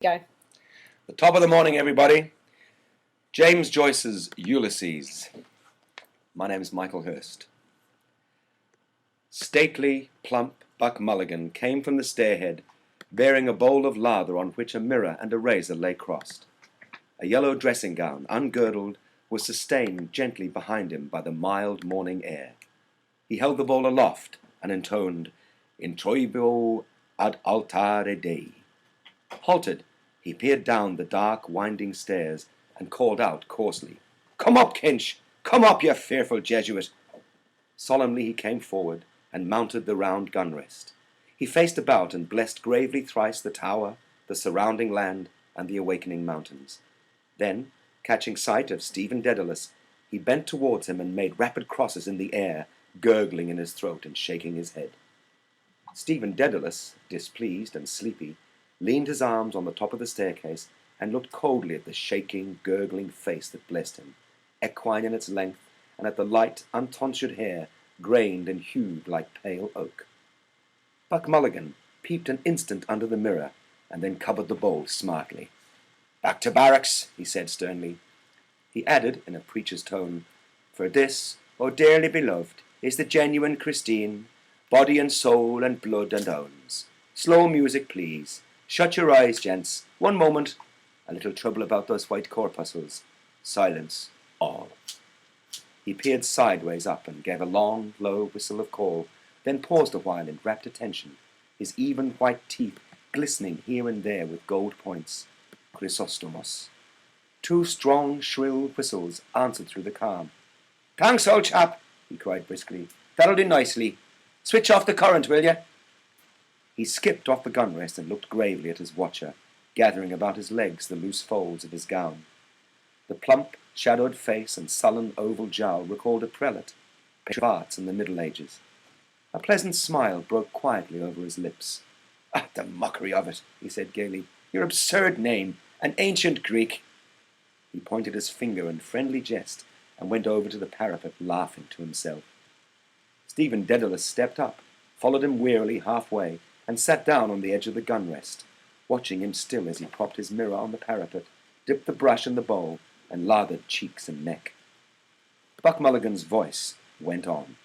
Go. The top of the morning, everybody. James Joyce's Ulysses. My name is Michael Hurst. Stately, plump Buck Mulligan came from the stairhead, bearing a bowl of lather on which a mirror and a razor lay crossed. A yellow dressing gown, ungirdled, was sustained gently behind him by the mild morning air. He held the bowl aloft and intoned, "In troibo ad altare Dei." Halted, he peered down the dark, winding stairs and called out coarsely, "Come up, Kinch! Come up, you fearful Jesuit!" Solemnly he came forward and mounted the round gun rest. He faced about and blessed gravely thrice the tower, the surrounding land, and the awakening mountains. Then, catching sight of Stephen Dedalus, he bent towards him and made rapid crosses in the air, gurgling in his throat and shaking his head. Stephen Dedalus, displeased and sleepy, leaned his arms on the top of the staircase and looked coldly at the shaking, gurgling face that blessed him, equine in its length, and at the light, untonsured hair, grained and hued like pale oak. Buck Mulligan peeped an instant under the mirror, and then covered the bowl smartly. "Back to barracks," he said sternly. He added, in a preacher's tone, "For this, O dearly beloved, is the genuine Christine, body and soul and blood and owns. Slow music, please. Shut your eyes, gents. One moment. A little trouble about those white corpuscles. Silence, all." He peered sideways up and gave a long, low whistle of call, then paused a while in rapt attention, his even white teeth glistening here and there with gold points. Chrysostomos. Two strong, shrill whistles answered through the calm. "Thanks, old chap," he cried briskly. "That'll do nicely. Switch off the current, will you?" He skipped off the gun rest and looked gravely at his watcher, gathering about his legs the loose folds of his gown. The plump, shadowed face and sullen oval jowl recalled a prelate, patron of arts in the Middle Ages. A pleasant smile broke quietly over his lips. "Ah, the mockery of it," he said gaily. "Your absurd name, an ancient Greek." He pointed his finger in friendly jest and went over to the parapet, laughing to himself. Stephen Dedalus stepped up, followed him wearily halfway, and sat down on the edge of the gun rest, watching him still as he propped his mirror on the parapet, dipped the brush in the bowl, and lathered cheeks and neck. Buck Mulligan's voice went on.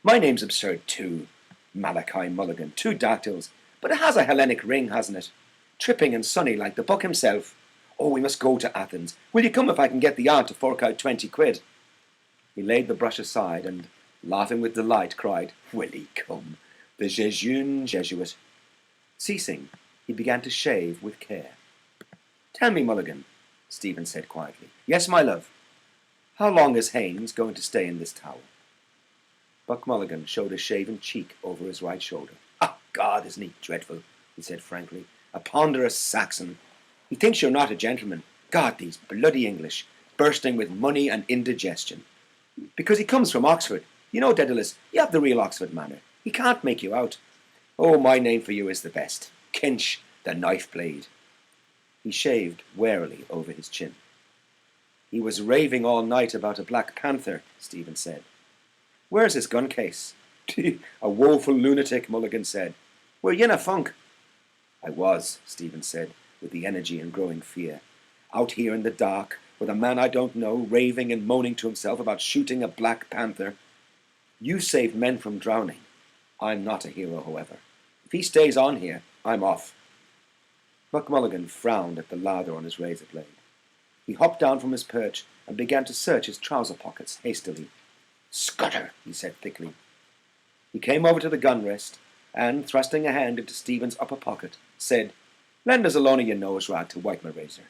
"My name's absurd too, Malachi Mulligan, two dactyls, but it has a Hellenic ring, hasn't it? Tripping and sunny like the Buck himself. Oh, we must go to Athens. Will you come if I can get the aunt to fork out 20 quid? He laid the brush aside and, laughing with delight, cried, "Will he come? The jejune Jesuit." Ceasing, he began to shave with care. "Tell me, Mulligan," Stephen said quietly. "Yes, my love. How long is Haynes going to stay in this tower?" Buck Mulligan showed a shaven cheek over his right shoulder. "Ah, God, isn't he dreadful?" he said frankly. "A ponderous Saxon. He thinks you're not a gentleman. God, these bloody English, bursting with money and indigestion. Because he comes from Oxford. You know, Dedalus, you have the real Oxford manner. He can't make you out. Oh, my name for you is the best. Kinch, the knife blade." He shaved warily over his chin. "He was raving all night about a Black Panther," Stephen said. "Where's his gun case?" "A woeful lunatic," Mulligan said. "Were you in a funk?" "I was," Stephen said, with the energy and growing fear. "Out here in the dark, with a man I don't know, raving and moaning to himself about shooting a Black Panther. You saved men from drowning. I'm not a hero, however. If he stays on here, I'm off." Buck Mulligan frowned at the lather on his razor blade. He hopped down from his perch and began to search his trouser pockets hastily. "Scutter," he said thickly. He came over to the gun rest and, thrusting a hand into Stephen's upper pocket, said, "Lend us a loan of your nose rag to wipe my razor."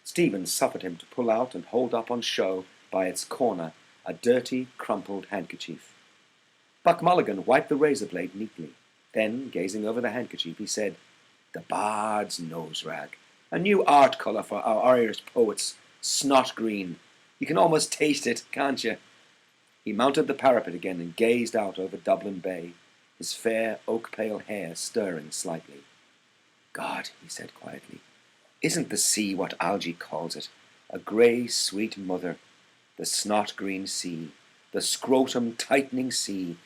Stephen suffered him to pull out and hold up on show by its corner a dirty, crumpled handkerchief. Buck Mulligan wiped the razor blade neatly. Then, gazing over the handkerchief, he said, "The bard's nose rag. A new art colour for our Irish poets. Snot green. You can almost taste it, can't you?" He mounted the parapet again and gazed out over Dublin Bay, his fair oak-pale hair stirring slightly. "God," he said quietly, "isn't the sea what Algy calls it? A grey, sweet mother. The snot-green sea. The scrotum-tightening sea.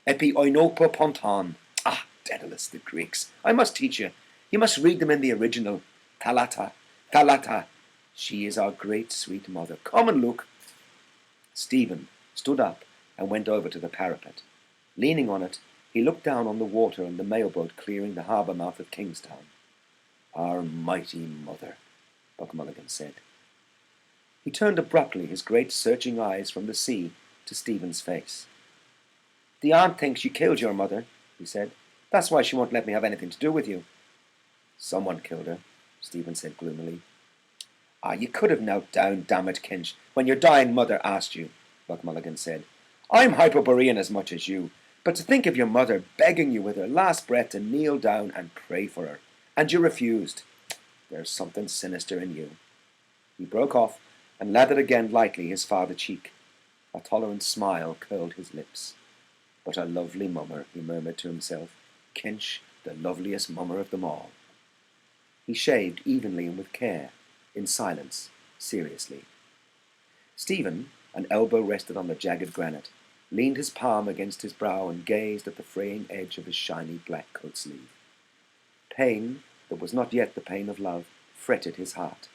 Epi oinopa ponton. Ah, Dedalus, the Greeks. I must teach you. You must read them in the original. Thalata, Thalata. She is our great sweet mother. Come and look. Stephen stood up and went over to the parapet. Leaning on it, he looked down on the water and the mailboat clearing the harbour mouth of Kingstown. Our mighty mother, Buck Mulligan said. He turned abruptly his great searching eyes from the sea to Stephen's face. The aunt thinks you killed your mother, he said. That's why she won't let me have anything to do with you. Someone killed her, Stephen said gloomily. You could have knelt down, damn it, Kinch, when your dying mother asked you, Buck Mulligan said. I'm Hyperborean as much as you, but to think of your mother begging you with her last breath to kneel down and pray for her, and you refused. There's something sinister in you. He broke off and lathered again lightly his farther cheek. A tolerant smile curled his lips. But a lovely mummer, he murmured to himself. Kinch, the loveliest mummer of them all. He shaved evenly and with care, in silence, seriously. Stephen, an elbow rested on the jagged granite, leaned his palm against his brow and gazed at the fraying edge of his shiny black coat sleeve. Pain, that was not yet the pain of love, fretted his heart.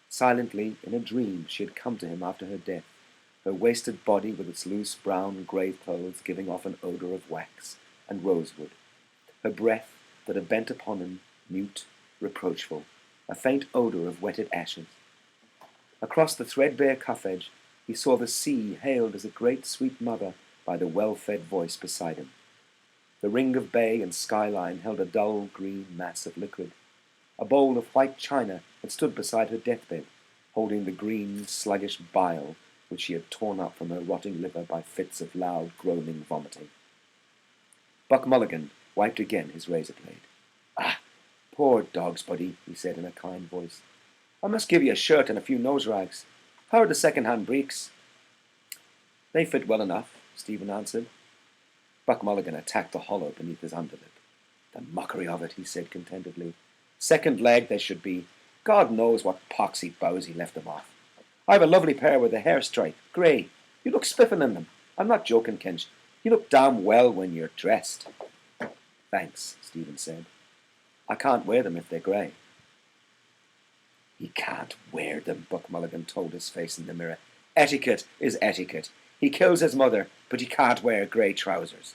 Silently, in a dream, she had come to him after her death, her wasted body with its loose brown grave clothes giving off an odour of wax and rosewood, her breath that had bent upon him, mute, reproachful, a faint odour of wetted ashes. Across the threadbare cuff edge, he saw the sea hailed as a great sweet mother by the well-fed voice beside him. The ring of bay and skyline held a dull green mass of liquid. A bowl of white china had stood beside her deathbed, holding the green, sluggish bile which she had torn up from her rotting liver by fits of loud, groaning vomiting. Buck Mulligan wiped again his razor blade. Poor dog's buddy, he said in a kind voice. I must give you a shirt and a few nose rags. How are the second-hand breeks? They fit well enough, Stephen answered. Buck Mulligan attacked the hollow beneath his underlip. The mockery of it, he said contentedly. Second leg they should be. God knows what poxy bows he left them off. I have a lovely pair with a hair stripe, grey. You look spiffing in them. I'm not joking, Kinch. You look damn well when you're dressed. Thanks, Stephen said. I can't wear them if they're grey. He can't wear them, Buck Mulligan told his face in the mirror. Etiquette is etiquette. He kills his mother, but he can't wear grey trousers.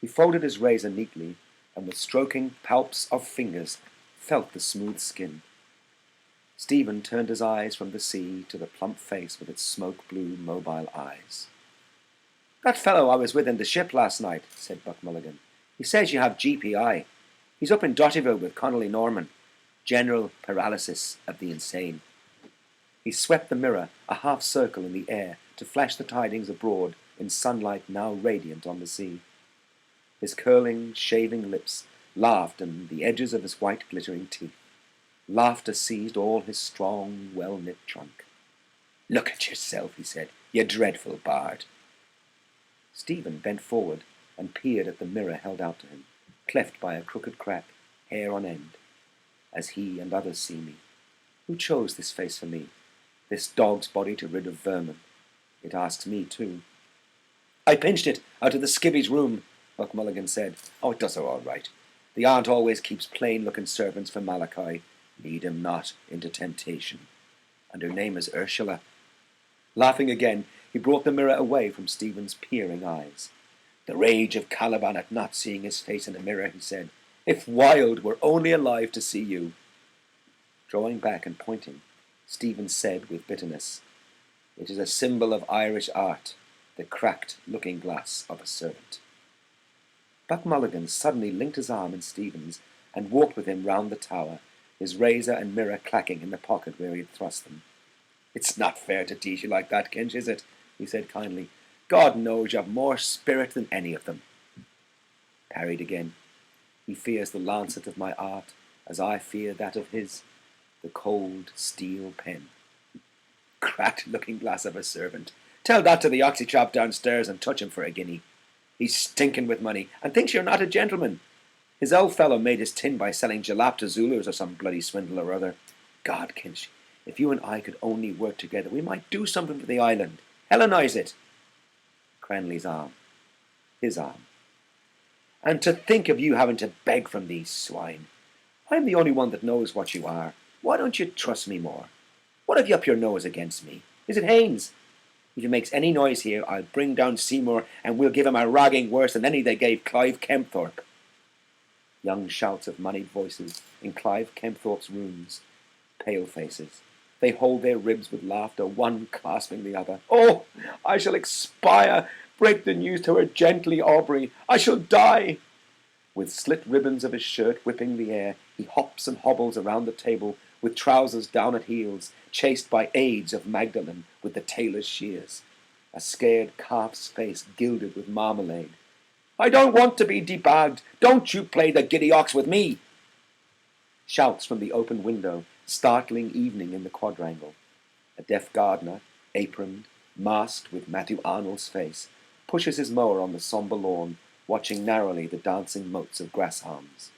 He folded his razor neatly, and with stroking palps of fingers, felt the smooth skin. Stephen turned his eyes from the sea to the plump face with its smoke-blue, mobile eyes. That fellow I was with in the ship last night, said Buck Mulligan. He says you have GPI. He's up in Dottyville with Connolly Norman. General paralysis of the insane. He swept the mirror a half circle in the air to flash the tidings abroad in sunlight now radiant on the sea. His curling, shaving lips laughed in the edges of his white glittering teeth. Laughter seized all his strong, well-knit trunk. Look at yourself, he said, you dreadful bard. Stephen bent forward and peered at the mirror held out to him, cleft by a crooked crack, hair on end. As he and others see me. Who chose this face for me, this dog's body to rid of vermin? It asks me too. I pinched it out of the skivvy's room, Buck Mulligan said. Oh, it does her all right. The aunt always keeps plain-looking servants for Malachi. Lead him not into temptation. And her name is Ursula. Laughing again, he brought the mirror away from Stephen's peering eyes. The rage of Caliban at not seeing his face in a mirror, he said. If Wilde were only alive to see you. Drawing back and pointing, Stephen said with bitterness, It is a symbol of Irish art, the cracked looking-glass of a servant. Buck Mulligan suddenly linked his arm in Stephen's and walked with him round the tower, his razor and mirror clacking in the pocket where he had thrust them. It's not fair to tease you like that, Kinch, is it? He said kindly. God knows you have more spirit than any of them. Parried again. He fears the lancet of my art, as I fear that of his, the cold steel pen. Cracked looking-glass of a servant. Tell that to the oxy chap downstairs and touch him for a guinea. He's stinking with money, and thinks you're not a gentleman. His old fellow made his tin by selling jalap to Zulus or some bloody swindle or other. God, Kinch, if you and I could only work together, we might do something for the island. Hellenize it. Cranley's arm. His arm. And to think of you having to beg from these swine. I'm the only one that knows what you are. Why don't you trust me more? What have you up your nose against me? Is it Haynes? If he makes any noise here, I'll bring down Seymour, and we'll give him a ragging worse than any they gave Clive Kempthorpe." Young shouts of moneyed voices in Clive Kempthorpe's rooms. Pale faces. They hold their ribs with laughter, one clasping the other. "Oh, I shall expire! Break the news to her gently, Aubrey. I shall die!" With slit ribbons of his shirt whipping the air, he hops and hobbles around the table with trousers down at heels, chased by aids of Magdalen with the tailor's shears. A scared calf's face gilded with marmalade. "I don't want to be debagged. Don't you play the giddy ox with me!" Shouts from the open window, startling evening in the quadrangle. A deaf gardener, aproned, masked with Matthew Arnold's face, pushes his mower on the sombre lawn, watching narrowly the dancing motes of grass-halms.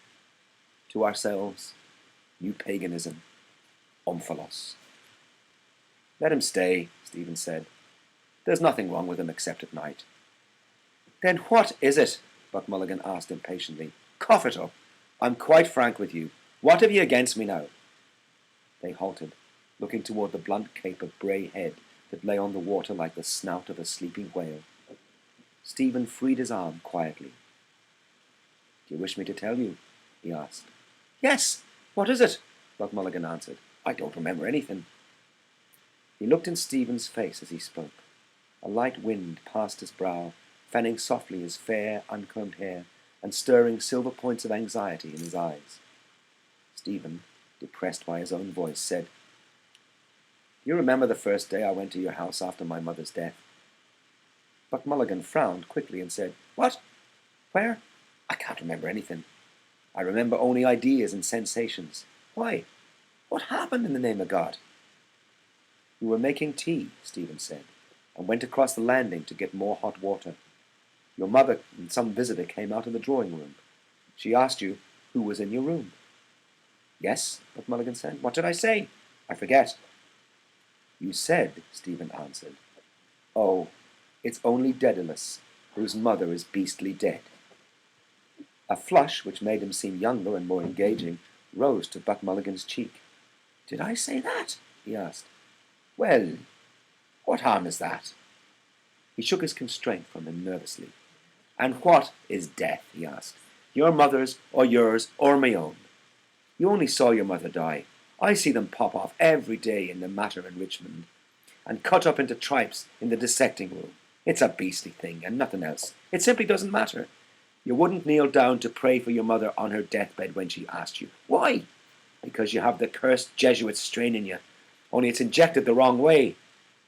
To ourselves, new paganism, omphalos. "Let him stay," Stephen said. "There's nothing wrong with him except at night." "Then what is it?" Buck Mulligan asked impatiently. "Cough it up. I'm quite frank with you. What have you against me now?" They halted, looking toward the blunt cape of grey head that lay on the water like the snout of a sleeping whale. Stephen freed his arm quietly. "Do you wish me to tell you?" he asked. "Yes. What is it?" Buck Mulligan answered. "I don't remember anything." He looked in Stephen's face as he spoke. A light wind passed his brow, fanning softly his fair, uncombed hair, and stirring silver points of anxiety in his eyes. Stephen, depressed by his own voice, said, "You remember the first day I went to your house after my mother's death?" Buck Mulligan frowned quickly and said, "What? Where? I can't remember anything. I remember only ideas and sensations. Why? What happened in the name of God?" "We were making tea," Stephen said, "and went across the landing to get more hot water. Your mother and some visitor came out of the drawing room. She asked you who was in your room." "Yes," Buck Mulligan said. "What did I say? I forget." "You said," Stephen answered, "Oh, it's only Daedalus, whose mother is beastly dead." A flush, which made him seem younger and more engaging, rose to Buck Mulligan's cheek. "Did I say that?" he asked. "Well, what harm is that?" He shook his constraint from him nervously. "And what is death?" he asked. "Your mother's, or yours, or my own? You only saw your mother die. I see them pop off every day in the Mater in Richmond, and cut up into tripes in the dissecting room. It's a beastly thing, and nothing else. It simply doesn't matter. You wouldn't kneel down to pray for your mother on her deathbed when she asked you. Why? Because you have the cursed Jesuit strain in you, only it's injected the wrong way.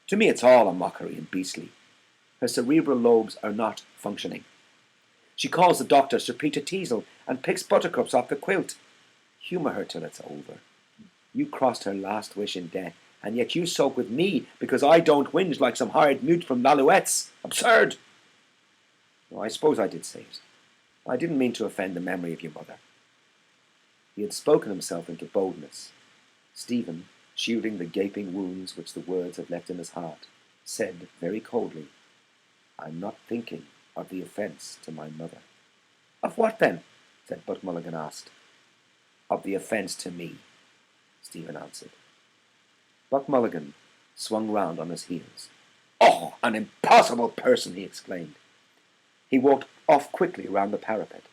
To me it's all a mockery and beastly. Her cerebral lobes are not functioning. She calls the doctor Sir Peter Teasel and picks buttercups off the quilt. Humour her till it's over. You crossed her last wish in death, and yet you soak with me because I don't whinge like some hired mute from Lalouette's. Absurd! No, I suppose I did say it. I didn't mean to offend the memory of your mother." He had spoken himself into boldness. Stephen, shielding the gaping wounds which the words had left in his heart, said very coldly, "I'm not thinking of the offence to my mother." "Of what then?" said Buck Mulligan asked. "Of the offence to me," Stephen answered. Buck Mulligan swung round on his heels. "Oh, an impossible person!" he exclaimed. He walked off quickly round the parapet.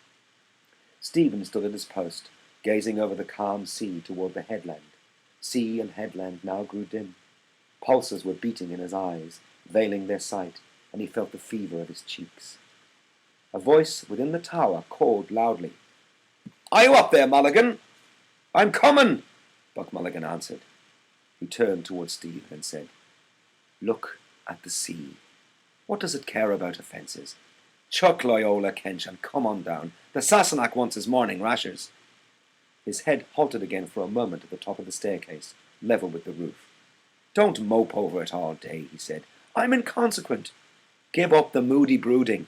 Stephen stood at his post, gazing over the calm sea toward the headland. Sea and headland now grew dim. Pulses were beating in his eyes, veiling their sight, and he felt the fever of his cheeks. A voice within the tower called loudly, "Are you up there, Mulligan?" "I'm coming," Buck Mulligan answered. He turned towards Stephen and said, "Look at the sea. What does it care about offences? Chuck Loyola Kench and come on down. The Sassenach wants his morning rashers." His head halted again for a moment at the top of the staircase, level with the roof. "Don't mope over it all day," he said. "I'm inconsequent. Give up the moody brooding."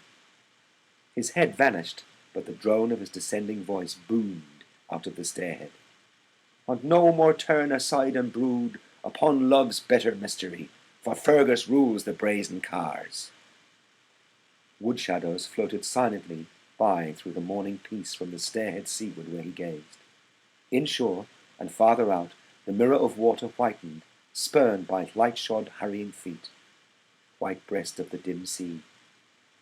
His head vanished, but the drone of his descending voice boomed out of the stairhead. "And no more turn aside and brood upon love's bitter mystery, for Fergus rules the brazen cars." Wood shadows floated silently by through the morning peace from the stairhead seaward where he gazed. Inshore, and farther out, the mirror of water whitened, spurned by light-shod hurrying feet. White breast of the dim sea,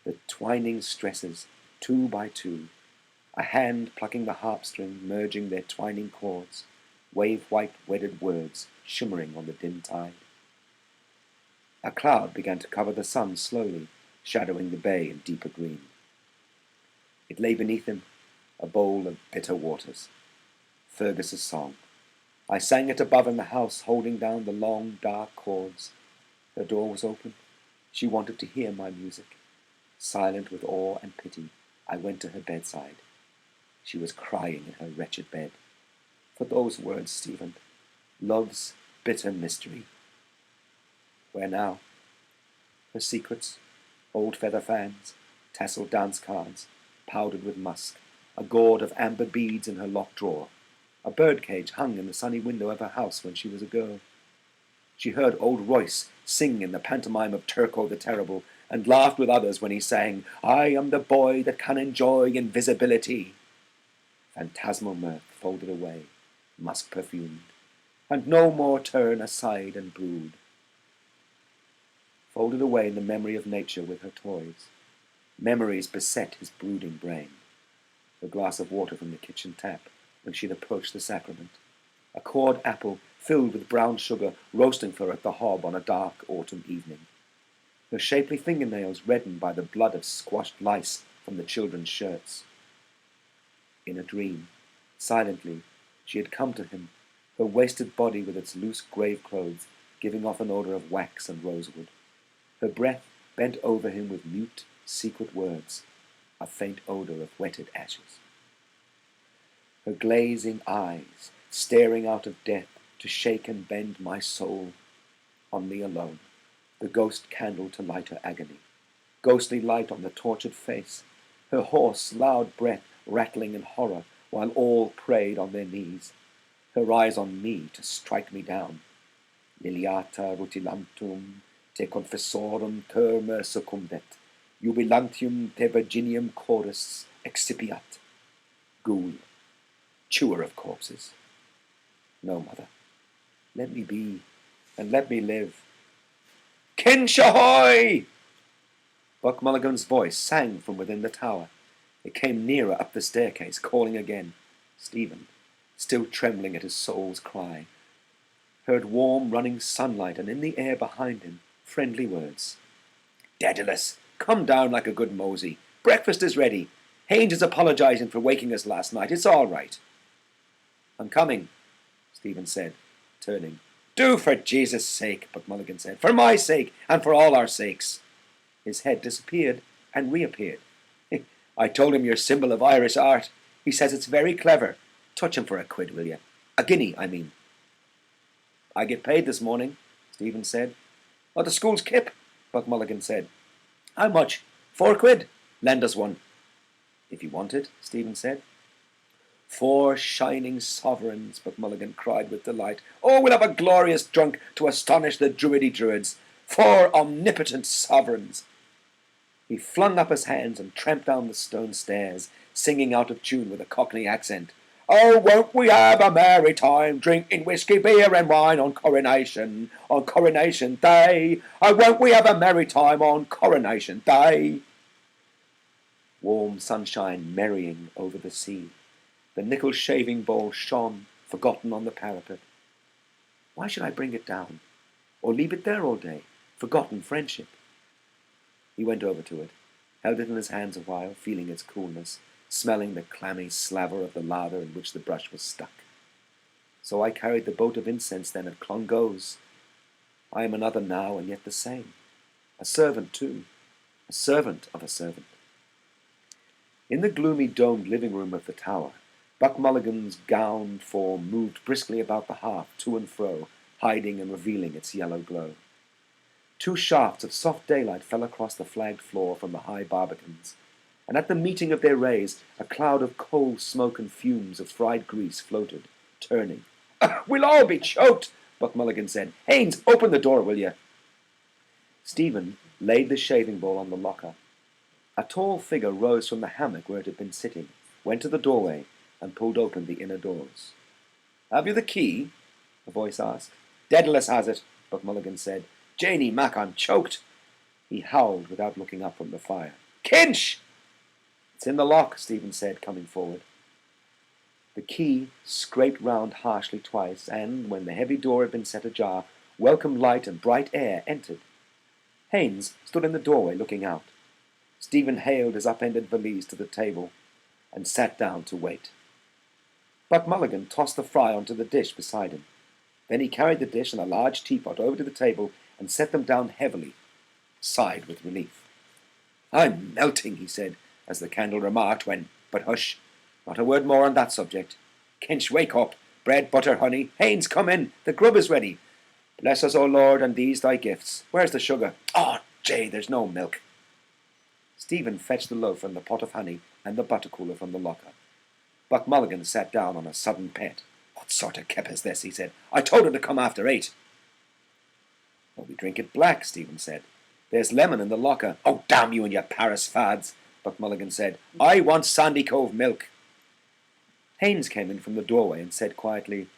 the twining stresses, two by two, a hand plucking the harp-string, merging their twining chords, wave-white wedded words shimmering on the dim tide. A cloud began to cover the sun slowly, shadowing the bay in deeper green. It lay beneath him, a bowl of bitter waters. Fergus's song. I sang it above in the house, holding down the long, dark chords. Her door was open. She wanted to hear my music. Silent with awe and pity, I went to her bedside. She was crying in her wretched bed. For those words, Stephen, love's bitter mystery. Where now? Her secrets, old feather fans, tasseled dance cards, powdered with musk, a gourd of amber beads in her locked drawer. A birdcage hung in the sunny window of her house when she was a girl. She heard old Royce sing in the pantomime of Turco the Terrible, and laughed with others when he sang, I am the boy that can enjoy invisibility. Phantasmal mirth folded away, musk perfumed, and no more turn aside and brood. Folded away in the memory of nature with her toys. Memories beset his brooding brain. A glass of water from the kitchen tap when she had approached the sacrament. A cored apple filled with brown sugar roasting for her at the hob on a dark autumn evening. Her shapely fingernails reddened by the blood of squashed lice from the children's shirts. In a dream, silently, she had come to him, her wasted body with its loose grave clothes giving off an odour of wax and rosewood. Her breath bent over him with mute, secret words, a faint odour of wetted ashes. Her glazing eyes, staring out of death to shake and bend my soul, on me alone, the ghost candle to light her agony, ghostly light on the tortured face, her hoarse, loud breath rattling in horror while all prayed on their knees, her eyes on me to strike me down. Liliata rutilantum te confessorum terme succumdet, jubilantium te virginium chorus excipiat. Ghoul, chewer of corpses. No, mother, let me be, and let me live. Kinshahoy! Buck Mulligan's voice sang from within the tower. It came nearer up the staircase, calling again. Stephen, still trembling at his soul's cry, heard warm running sunlight, and in the air behind him, friendly words. Daedalus, come down like a good mosey. Breakfast is ready. Haynes is apologizing for waking us last night. It's all right. I'm coming, Stephen said, turning. Do for Jesus' sake, Buck Mulligan said. For my sake, and for all our sakes. His head disappeared and reappeared. I told him your symbol of Irish art. He says it's very clever. Touch him for a quid, will you? A guinea, I mean. I get paid this morning, Stephen said. Oh, the school's kip, Buck Mulligan said. How much? 4 quid. Lend us one. If you want it, Stephen said. 4 shining sovereigns, Buck Mulligan cried with delight. Oh, we'll have a glorious drunk to astonish the druidy druids. 4 omnipotent sovereigns. He flung up his hands and tramped down the stone stairs, singing out of tune with a Cockney accent. Oh, won't we have a merry time, drinking whiskey, beer and wine on Coronation Day. Oh, won't we have a merry time on Coronation Day. Warm sunshine merrying over the sea. The nickel shaving bowl shone, forgotten on the parapet. Why should I bring it down, or leave it there all day, forgotten friendship? He went over to it, held it in his hands a while, feeling its coolness, smelling the clammy slaver of the lather in which the brush was stuck. So I carried the boat of incense then at Clongowes. I am another now, and yet the same. A servant, too. A servant of a servant. In the gloomy domed living room of the tower, Buck Mulligan's gowned form moved briskly about the hearth, to and fro, hiding and revealing its yellow glow. 2 shafts of soft daylight fell across the flagged floor from the high barbicans, and at the meeting of their rays a cloud of coal smoke and fumes of fried grease floated, turning. We'll all be choked, Buck Mulligan said. Haynes, open the door, will you? Stephen laid the shaving bowl on the locker. A tall figure rose from the hammock where it had been sitting, went to the doorway, and pulled open the inner doors. Have you the key? the voice asked. Dedalus has it, Buck Mulligan said. Janie Mac, I'm choked. He howled without looking up from the fire. Kinch! It's in the lock, Stephen said, coming forward. The key scraped round harshly twice, and, when the heavy door had been set ajar, welcome light and bright air entered. Haynes stood in the doorway looking out. Stephen hailed his upended valise to the table and sat down to wait. Buck Mulligan tossed the fry onto the dish beside him. Then he carried the dish and a large teapot over to the table and set them down heavily, sighed with relief. I'm melting, he said, as the candle remarked when, but hush, not a word more on that subject. Kinch, wake up. Bread, butter, honey. Haynes, come in. The grub is ready. Bless us, O Lord, and these thy gifts. Where's the sugar? Oh, Jay, there's no milk. Stephen fetched the loaf and the pot of honey and the butter cooler from the locker. Buck Mulligan sat down on a sudden pet. What sort of kep is this? He said. I told her to come after 8. Well, we drink it black, Stephen said. There's lemon in the locker. Oh, damn you and your Paris fads, Buck Mulligan said. I want Sandy Cove milk. Haynes came in from the doorway and said quietly,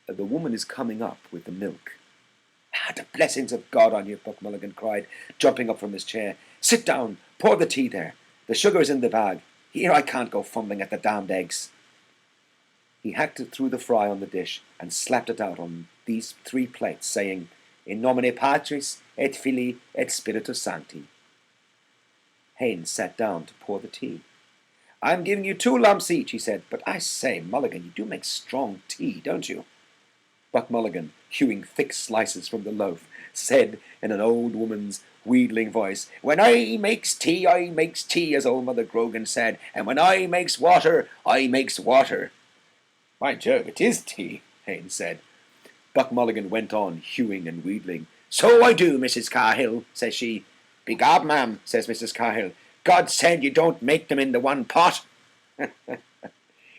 The woman is coming up with the milk. Ah, the blessings of God on you, Buck Mulligan cried, jumping up from his chair. Sit down. Pour the tea there. The sugar is in the bag. Here I can't go fumbling at the damned eggs. He hacked it through the fry on the dish and slapped it out on these 3 plates, saying, In nomine Patris, et Filii, et Spiritus Sancti. Haynes sat down to pour the tea. I'm giving you 2 lumps each, he said. But I say, Mulligan, you do make strong tea, don't you? Buck Mulligan, hewing thick slices from the loaf, said in an old woman's wheedling voice, When I makes tea, as old Mother Grogan said, and when I makes water, I makes water. By Jove, it is tea, Haynes said. Buck Mulligan went on, hewing and wheedling. So I do, Mrs. Cahill, says she. Begob, ma'am, says Mrs. Cahill. God said you don't make them in the one pot.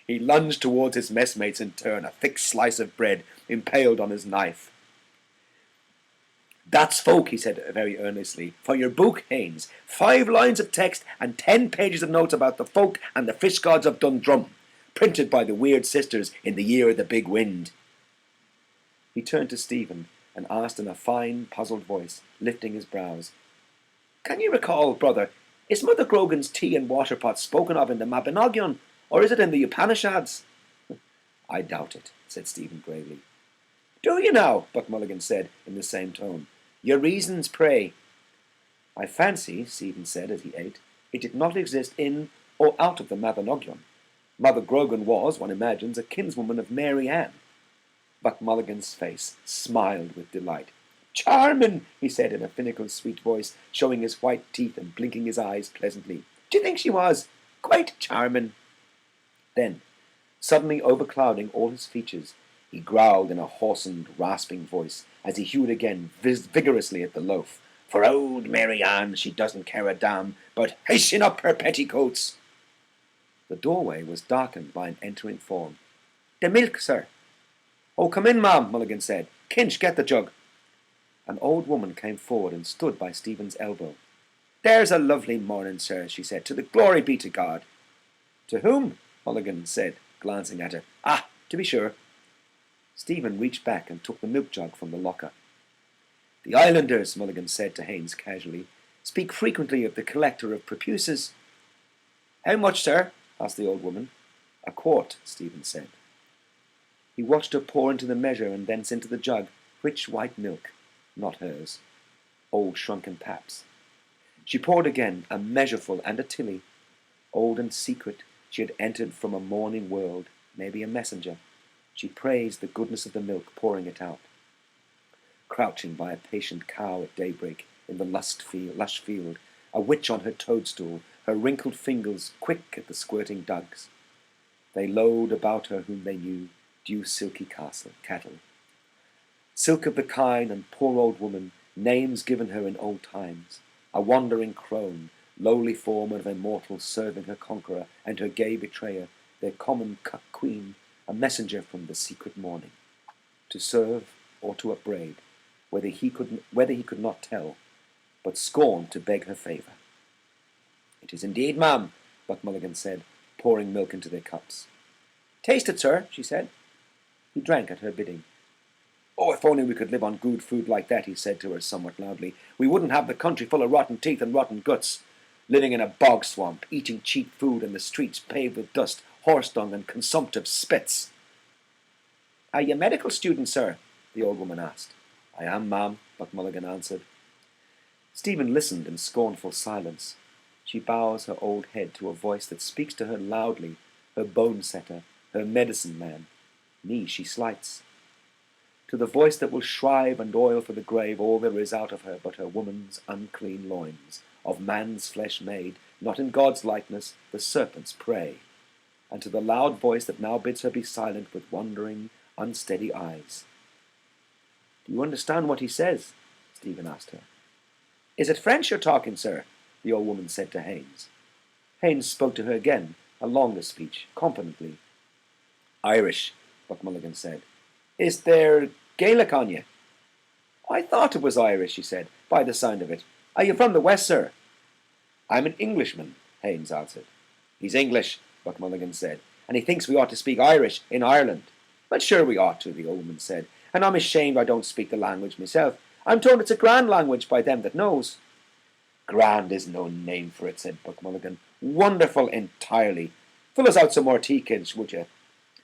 He lunged towards his messmates in turn, a thick slice of bread impaled on his knife. That's folk, he said very earnestly, for your book, Haynes. 5 lines of text and 10 pages of notes about the folk and the fish gods of Dundrum, printed by the Weird Sisters in the year of the big wind. He turned to Stephen and asked in a fine, puzzled voice, lifting his brows, Can you recall, brother, is Mother Grogan's tea and water pot spoken of in the Mabinogion, or is it in the Upanishads? I doubt it, said Stephen gravely. Do you now? Buck Mulligan said in the same tone. Your reasons, pray. I fancy, Stephen said as he ate, it did not exist in or out of the Mabinogion. Mother Grogan was, one imagines, a kinswoman of Mary Ann. Buck Mulligan's face smiled with delight. Charmin', he said in a finical, sweet voice, showing his white teeth and blinking his eyes pleasantly. Do you think she was? Quite charmin'. Then, suddenly overclouding all his features, he growled in a hoarsened, rasping voice, as he hewed again vigorously at the loaf. For old Mary Ann, she doesn't care a damn, but hasten up her petticoats. The doorway was darkened by an entering form. The milk, sir. Oh, come in, ma'am, Mulligan said. Kinch, get the jug. An old woman came forward and stood by Stephen's elbow. There's a lovely morning, sir, she said. To the glory be to God. To whom? Mulligan said, glancing at her. Ah, to be sure. Stephen reached back and took the milk jug from the locker. The islanders, Mulligan said to Haynes casually, speak frequently of the collector of prepuces. How much, sir? Asked the old woman. A quart, Stephen said. He watched her pour into the measure and thence into the jug, rich white milk, not hers, old shrunken paps. She poured again, a measureful and a tilly. Old and secret, she had entered from a morning world, maybe a messenger. She praised the goodness of the milk, pouring it out. Crouching by a patient cow at daybreak in the lush field, a witch on her toadstool, her wrinkled fingers quick at the squirting dugs. They lowed about her whom they knew, dew silky cattle. Silk of the kine and poor old woman, names given her in old times. A wandering crone, lowly form of immortal serving her conqueror and her gay betrayer, their common cuck queen, a messenger from the secret morning. To serve or to upbraid, whether he could not tell, but scorned to beg her favour. It is indeed, ma'am, Buck Mulligan said, pouring milk into their cups. Taste it, sir, she said. He drank at her bidding. "Oh, if only we could live on good food like that," he said to her somewhat loudly. "We wouldn't have the country full of rotten teeth and rotten guts, living in a bog swamp, eating cheap food, and the streets paved with dust, horse dung, and consumptive spits." "Are you a medical student, sir?" the old woman asked. "I am, ma'am," Buck Mulligan answered. Stephen listened in scornful silence. She bows her old head to a voice that speaks to her loudly, her bone-setter, her medicine-man. Me she slights. To the voice that will shrive and oil for the grave all there is out of her but her woman's unclean loins, of man's flesh made, not in God's likeness, the serpent's prey. And to the loud voice that now bids her be silent with wandering, unsteady eyes. "Do you understand what he says?" Stephen asked her. "Is it French you're talking, sir?" the old woman said to Haynes. Haynes spoke to her again, a longer speech, confidently. "Irish," Buck Mulligan said. "Is there Gaelic on you?" "I thought it was Irish," she said, "by the sound of it. Are you from the West, sir?" "I'm an Englishman," Haynes answered. "He's English," Buck Mulligan said, "and he thinks we ought to speak Irish in Ireland." "Well, sure we ought to," the old woman said, "and I'm ashamed I don't speak the language myself. I'm told it's a grand language by them that knows." "Grand is no name for it," said Buck Mulligan. "Wonderful entirely. Fill us out some more tea, kids, would you?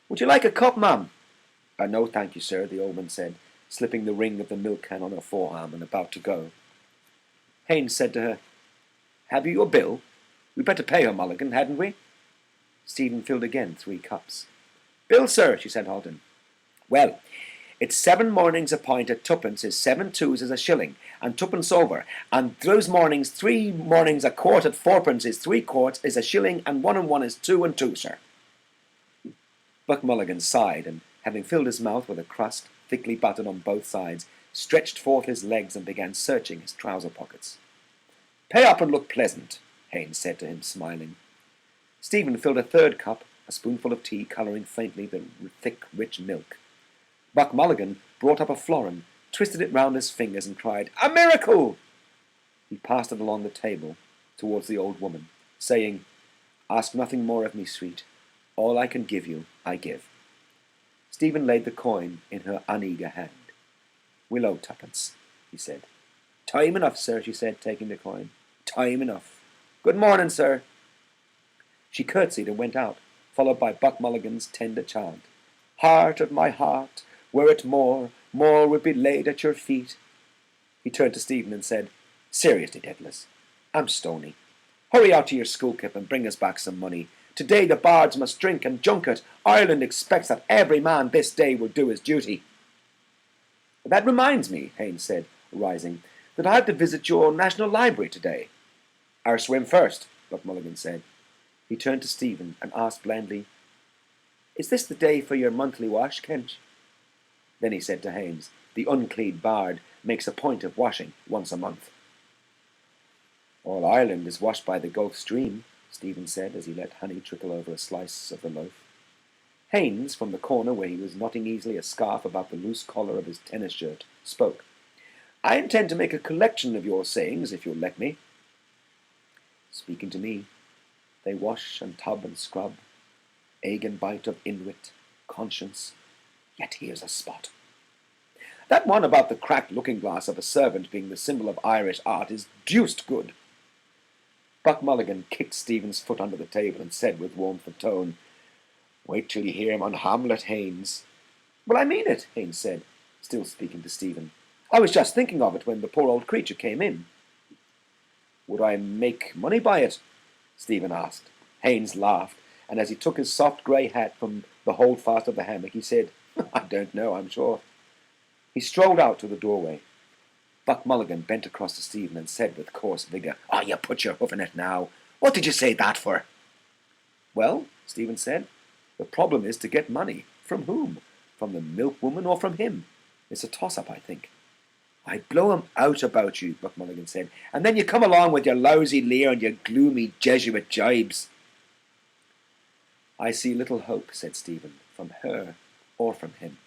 Would you like a cup, ma'am?" "No, thank you, sir," the old woman said, slipping the ring of the milk can on her forearm and about to go. Haynes said to her, "Have you your bill? We'd better pay her, Mulligan, hadn't we?" Stephen filled again 3 cups. "Bill, sir," she said, halting. "Well, it's 7 mornings a pint at 2pence is 7 twos is a shilling, and 2pence over, and those mornings 3 mornings a quart at 4pence is 3 quarts is a shilling, and 1 and 1 is 2 and 2, sir." Buck Mulligan sighed, and having filled his mouth with a crust, thickly buttered on both sides, stretched forth his legs and began searching his trouser pockets. "Pay up and look pleasant," Haynes said to him, smiling. Stephen filled a 3rd cup, a spoonful of tea colouring faintly the thick, rich milk. Buck Mulligan brought up a florin, twisted it round his fingers, and cried, "A miracle!" He passed it along the table towards the old woman, saying, "Ask nothing more of me, sweet. All I can give you, I give." Stephen laid the coin in her uneager hand. "We'll owe 2pence, he said. "Time enough, sir," she said, taking the coin. "Time enough. Good morning, sir." She curtsied and went out, followed by Buck Mulligan's tender chant. "Heart of my heart, were it more, more would be laid at your feet." He turned to Stephen and said, "Seriously, Dedalus, I'm stony. Hurry out to your school kip and bring us back some money. Today the bards must drink and junket. Ireland expects that every man this day will do his duty." "That reminds me," Haynes said, rising, "that I have to visit your National Library today." "Our swim first," Buck Mulligan said. He turned to Stephen and asked blandly, "Is this the day for your monthly wash, Kench?" Then he said to Haynes, "The uncleed bard makes a point of washing once a month." "All Ireland is washed by the Gulf Stream," Stephen said as he let honey trickle over a slice of the loaf. Haynes, from the corner where he was knotting easily a scarf about the loose collar of his tennis shirt, spoke. "I intend to make a collection of your sayings, if you'll let me." "Speaking to me. They wash and tub and scrub, egg and bite of inwit, conscience. Yet here's a spot. That one about the cracked looking-glass of a servant being the symbol of Irish art is deuced good." Buck Mulligan kicked Stephen's foot under the table and said with warmth of tone, "Wait till you hear him on Hamlet, Haynes." "Well, I mean it," Haynes said, still speaking to Stephen. "I was just thinking of it when the poor old creature came in." "Would I make money by it?" Stephen asked. Haynes laughed, and as he took his soft grey hat from the holdfast of the hammock, he said, "I don't know, I'm sure." He strolled out to the doorway. Buck Mulligan bent across to Stephen and said with coarse vigour, "Oh, you put your hoof in it now. What did you say that for?" "Well," Stephen said, "the problem is to get money. From whom? From the milkwoman or from him? It's a toss-up, I think." "I'd blow him out about you," Buck Mulligan said, "and then you come along with your lousy leer and your gloomy Jesuit jibes." "I see little hope," said Stephen, "from her or from him."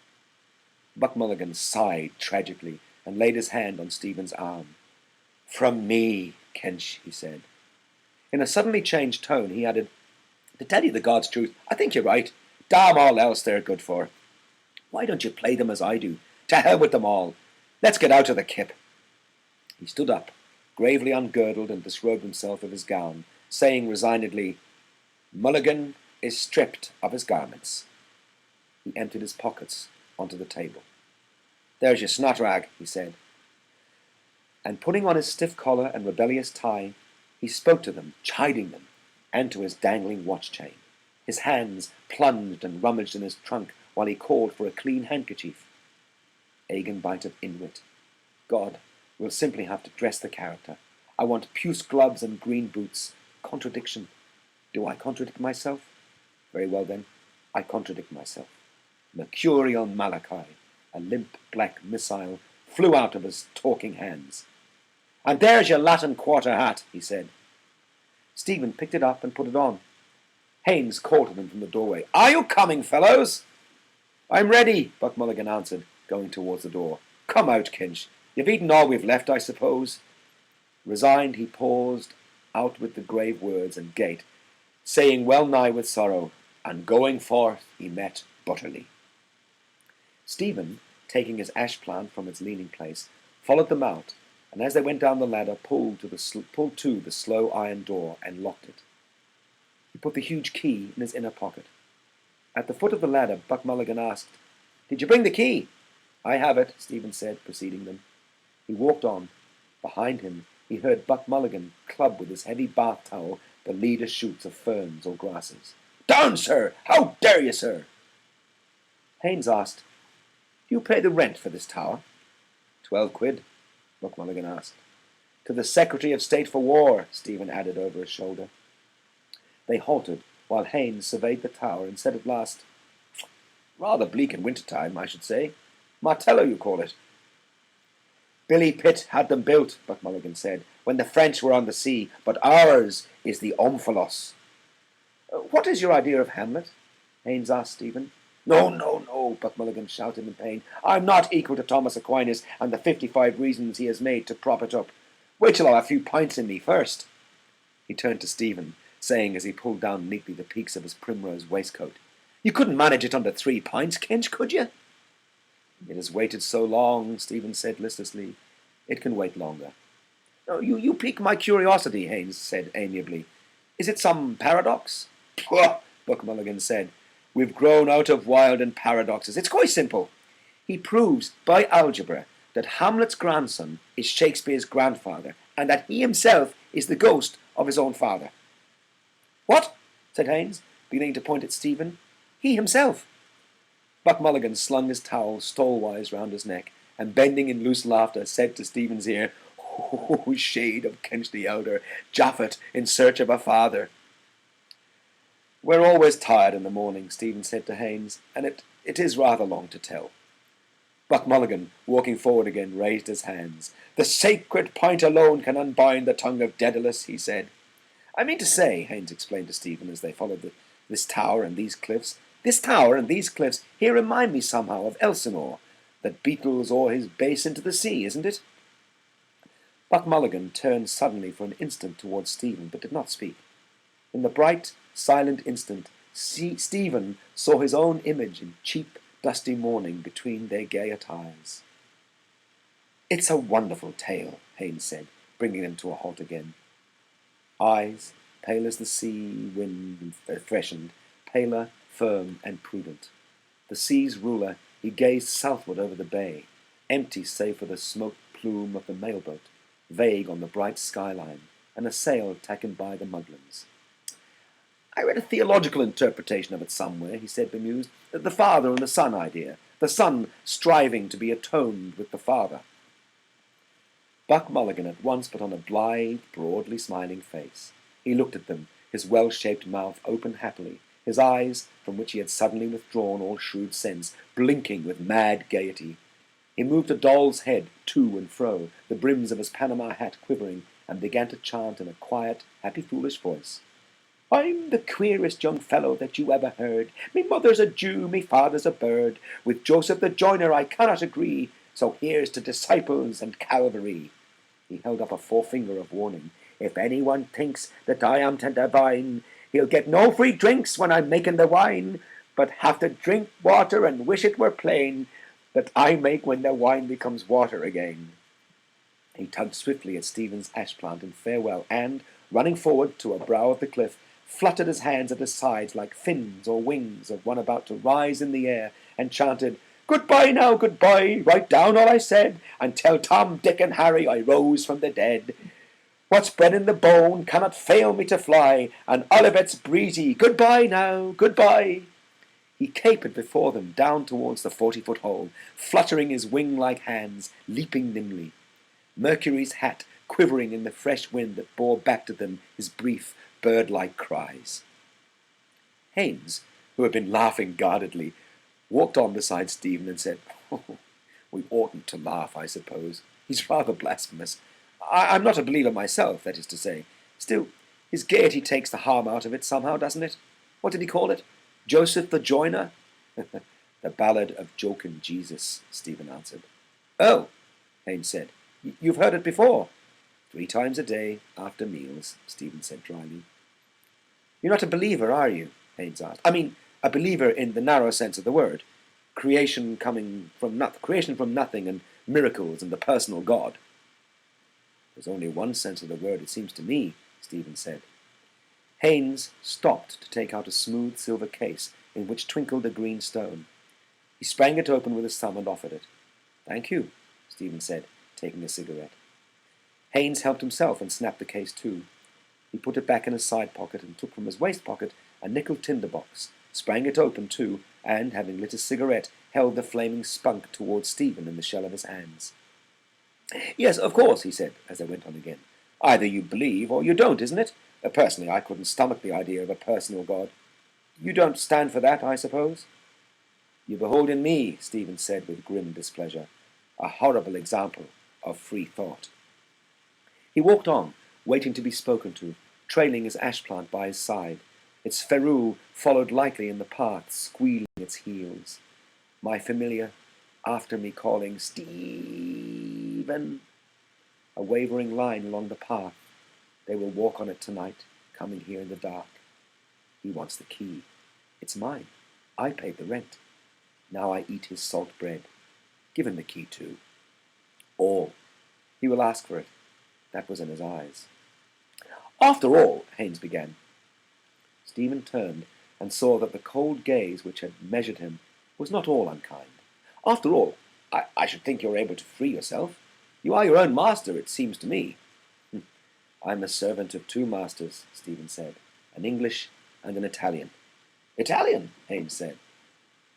Buck Mulligan sighed tragically and laid his hand on Stephen's arm. "From me, Kench," he said. In a suddenly changed tone, he added, "To tell you the God's truth, I think you're right. Damn all else they're good for." Why don't you play them as I do? To hell with them all. Let's get out of the kip. He stood up, gravely ungirdled, and disrobed himself of his gown, saying resignedly, Mulligan is stripped of his garments. He emptied his pockets onto the table. There's your snot rag, he said. And putting on his stiff collar and rebellious tie, he spoke to them, chiding them, and to his dangling watch chain. His hands plunged and rummaged in his trunk while he called for a clean handkerchief. Agenbite of inwit. God, we'll simply have to dress the character. I want puce gloves and green boots. Contradiction. Do I contradict myself? Very well then, I contradict myself. Mercurial Malachi, a limp black missile, flew out of his talking hands. And there's your Latin quarter hat, he said. Stephen picked it up and put it on. Haynes called to them from the doorway. Are you coming, fellows? I'm ready, Buck Mulligan answered, going towards the door. Come out, Kinch. You've eaten all we've left, I suppose. Resigned, he paused out with the grave words and gait, saying well nigh with sorrow, and going forth he met Butterly. Stephen, taking his ash plant from its leaning place, followed them out, and as they went down the ladder, pulled to the slow iron door and locked it. He put the huge key in his inner pocket. At the foot of the ladder, Buck Mulligan asked, Did you bring the key? I have it, Stephen said, preceding them. He walked on. Behind him, he heard Buck Mulligan club with his heavy bath towel the leader shoots of ferns or grasses. Down, sir! How dare you, sir? Haynes asked, Do you pay the rent for this tower? 12 quid, Buck Mulligan asked. To the Secretary of State for War, Stephen added over his shoulder. They halted, while Haynes surveyed the tower and said at last, Rather bleak in winter time, I should say. Martello, you call it. Billy Pitt had them built, Buck Mulligan said, when the French were on the sea, but ours is the Omphalos. What is your idea of Hamlet? Haynes asked Stephen. No, Buck Mulligan shouted in pain. I'm not equal to Thomas Aquinas and the 55 reasons he has made to prop it up. Wait till I have a few pints in me first. He turned to Stephen, saying as he pulled down neatly the peaks of his primrose waistcoat, You couldn't manage it under 3 pints, Kinch, could you? It has waited so long, Stephen said listlessly. It can wait longer. Oh, you pique my curiosity, Haynes said amiably. Is it some paradox? Pwah, Buck Mulligan said. We've grown out of wild and paradoxes. It's quite simple. He proves by algebra that Hamlet's grandson is Shakespeare's grandfather, and that he himself is the ghost of his own father. What? Said Haynes, beginning to point at Stephen. He himself. Buck Mulligan slung his towel stolewise round his neck, and bending in loose laughter, said to Stephen's ear, Oh, shade of Kinch the elder, Japhet in search of a father. We're always tired in the morning, Stephen said to Haynes, and it is rather long to tell. Buck Mulligan, walking forward again, raised his hands. The sacred pint alone can unbind the tongue of Daedalus, he said. I mean to say, Haynes explained to Stephen as they followed this tower and these cliffs, this tower and these cliffs here remind me somehow of Elsinore, that beetles o'er his base into the sea, isn't it? Buck Mulligan turned suddenly for an instant towards Stephen, but did not speak. In the bright, silent instant, Stephen saw his own image in cheap, dusty mourning between their gay attires. It's a wonderful tale, Haynes said, bringing them to a halt again. Eyes, pale as the sea wind freshened, paler, firm, and prudent. The sea's ruler, he gazed southward over the bay, empty save for the smoke plume of the mailboat, vague on the bright skyline, and a sail taken by the Muglins. I read a theological interpretation of it somewhere, he said, bemused. The father and the son idea. The son striving to be atoned with the father. Buck Mulligan at once put on a blithe, broadly smiling face. He looked at them, his well-shaped mouth open happily, his eyes, from which he had suddenly withdrawn all shrewd sense, blinking with mad gaiety. He moved a doll's head to and fro, the brims of his Panama hat quivering, and began to chant in a quiet, happy, foolish voice. I'm the queerest young fellow that you ever heard. Me mother's a Jew, me father's a bird. With Joseph the joiner I cannot agree, so here's to disciples and Calvary. He held up a forefinger of warning. If anyone thinks that I am to divine, he'll get no free drinks when I'm making the wine. but have to drink water and wish it were plain, that I make when the wine becomes water again." He tugged swiftly at Stephen's ash plant in farewell, and, running forward to a brow of the cliff, fluttered his hands at his sides like fins or wings of one about to rise in the air, and chanted, "Goodbye now, goodbye, write down all I said, and tell Tom, Dick, and Harry I rose from the dead. What's bred in the bone cannot fail me to fly, and Olivet's breezy, goodbye now, goodbye." He capered before them down towards the 40-foot hole, fluttering his wing-like hands, leaping nimbly. Mercury's hat quivering in the fresh wind that bore back to them his brief, bird-like cries. Haynes, who had been laughing guardedly, walked on beside Stephen and said, "Oh, we oughtn't to laugh, I suppose. He's rather blasphemous. I'm not a believer myself, that is to say. Still, his gaiety takes the harm out of it somehow, doesn't it? What did he call it? Joseph the Joiner?" "The Ballad of Joking Jesus," Stephen answered. "Oh," Haynes said. "You've heard it before?" "3 times a day, after meals," Stephen said dryly. "You're not a believer, are you?" Haynes asked. "I mean, a believer in the narrow sense of the word. Creation from nothing, and miracles, and the personal God." "There's only one sense of the word, it seems to me," Stephen said. Haynes stopped to take out a smooth silver case in which twinkled a green stone. He sprang it open with his thumb and offered it. "Thank you," Stephen said, taking a cigarette. Haynes helped himself and snapped the case too. He put it back in his side pocket and took from his waist pocket a nickel tinder box, sprang it open too, and, having lit his cigarette, held the flaming spunk towards Stephen in the shell of his hands. "Yes, of course," he said, as they went on again. "Either you believe or you don't, isn't it? Personally, I couldn't stomach the idea of a personal God. You don't stand for that, I suppose?" "You behold in me," Stephen said with grim displeasure, "a horrible example of free thought." He walked on, waiting to be spoken to, trailing his ash plant by his side. Its ferrule followed lightly in the path, squealing its heels. My familiar, after me calling, "Stephen!" A wavering line along the path. They will walk on it tonight, coming here in the dark. He wants the key. It's mine. I paid the rent. Now I eat his salt bread. Give him the key too. All. He will ask for it. That was in his eyes. "After all," Haynes began. Stephen turned and saw that the cold gaze which had measured him was not all unkind. "After all, I should think you're able to free yourself. You are your own master, it seems to me." "I'm a servant of 2 masters," Stephen said, "an English and an Italian." "Italian?" Haynes said.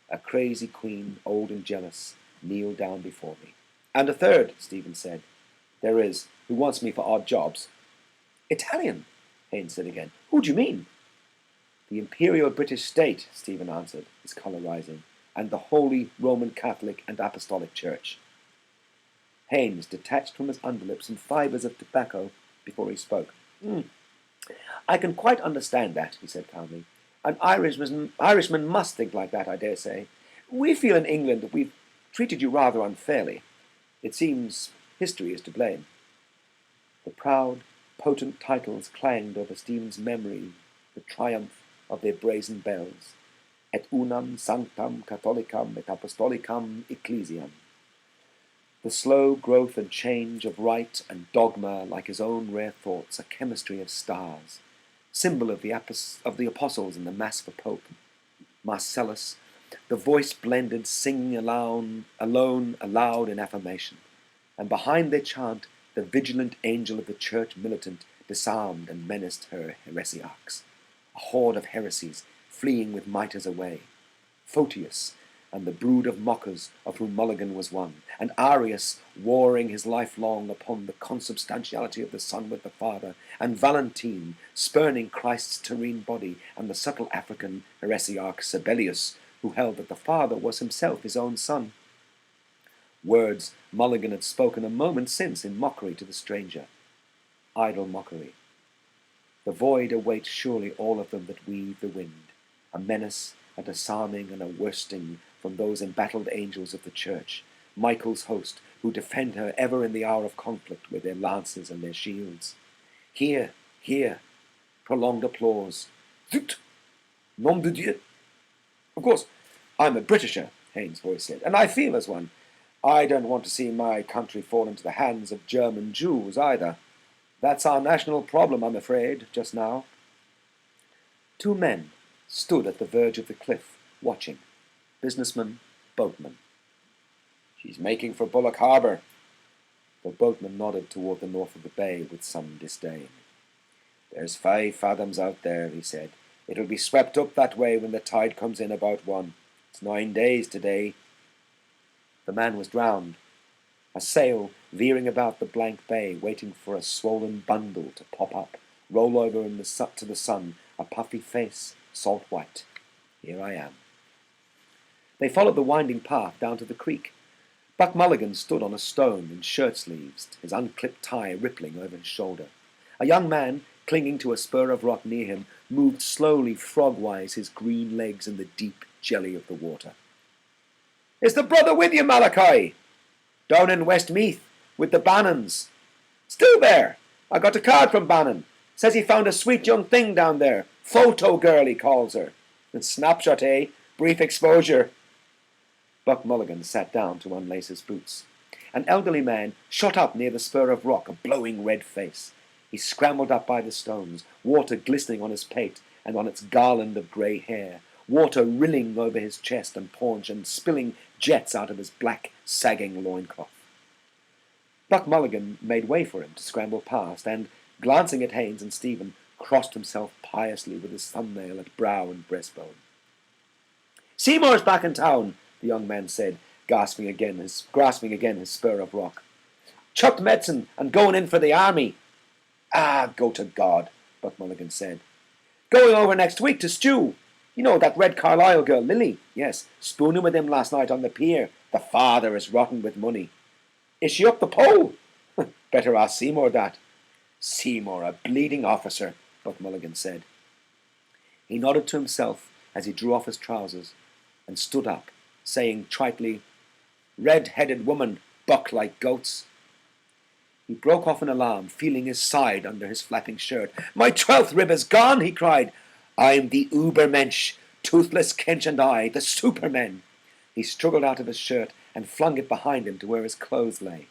"A crazy queen, old and jealous, kneeled down before me." "And a third," Stephen said. "There is, who wants me for odd jobs." "Italian?" Haynes said again. "Who do you mean?" "The Imperial British State," Stephen answered, his colour rising, "and the Holy Roman Catholic and Apostolic Church." Haynes detached from his underlip some fibres of tobacco before he spoke. "I can quite understand that," he said calmly. "An Irishman must think like that, I dare say. We feel in England that we've treated you rather unfairly. It seems history is to blame." The proud, potent titles clanged over Stephen's memory, the triumph of their brazen bells. "Et unam sanctam catholicam et apostolicam ecclesiam." The slow growth and change of rite and dogma, like his own rare thoughts, a chemistry of stars, symbol of the apostles and the Mass for Pope Marcellus, the voice blended, singing alone, aloud in affirmation, and behind their chant the vigilant angel of the church militant disarmed and menaced her heresiarchs, a horde of heresies fleeing with mitres away. Photius and the brood of mockers of whom Mulligan was one, and Arius warring his life long upon the consubstantiality of the Son with the Father, and Valentine spurning Christ's terrene body, and the subtle African heresiarch Sabellius, who held that the Father was himself his own Son. Words Mulligan had spoken a moment since in mockery to the stranger. Idle mockery. The void awaits surely all of them that weave the wind, a menace, a disarming and a worsting from those embattled angels of the church, Michael's host, who defend her ever in the hour of conflict with their lances and their shields. Hear, hear, prolonged applause. Zut! Nom de Dieu! Of course, I'm a Britisher, Haynes' voice said, and I feel as one. I don't want to see my country fall into the hands of German Jews either. That's our national problem, I'm afraid, just now. Two men stood at the verge of the cliff, watching. Businessman, boatman. She's making for Bullock Harbour. The boatman nodded toward the north of the bay with some disdain. There's 5 fathoms out there, he said. It'll be swept up that way when the tide comes in about 1. It's 9 days today. The man was drowned. A sail veering about the blank bay, waiting for a swollen bundle to pop up, roll over in to the sun, a puffy face, salt white. Here I am. They followed the winding path down to the creek. Buck Mulligan stood on a stone in shirt sleeves, his unclipped tie rippling over his shoulder. A young man, clinging to a spur of rock near him, moved slowly frog-wise, his green legs in the deep jelly of the water. "Is the brother with you, Malachi?" "Down in Westmeath, with the Bannons." "Still there? I got a card from Bannon. Says he found a sweet young thing down there. Photo girl, he calls her. And snapshot, eh? Brief exposure." Buck Mulligan sat down to unlace his boots. An elderly man shot up near the spur of rock, a blowing red face. He scrambled up by the stones, water glistening on his pate and on its garland of grey hair, water rilling over his chest and paunch and spilling jets out of his black, sagging loincloth. Buck Mulligan made way for him to scramble past, and, glancing at Haynes and Stephen, crossed himself piously with his thumbnail at brow and breastbone. "Seymour's back in town," the young man said, grasping again his spur of rock. "Chucked medicine and going in for the army." "Ah, go to God," Buck Mulligan said. "Going over next week to Stew. You know that Red Carlisle girl, Lily? Yes, spooning with him last night on the pier. The father is rotten with money." "Is she up the pole?" "Better ask Seymour that." "Seymour, a bleeding officer," Buck Mulligan said. He nodded to himself as he drew off his trousers and stood up, saying tritely, "Red-headed woman, buck like goats." He broke off in alarm, feeling his side under his flapping shirt. "My 12th rib is gone," he cried. "I'm the Ubermensch, Toothless Kench and I, the Supermen." He struggled out of his shirt and flung it behind him to where his clothes lay.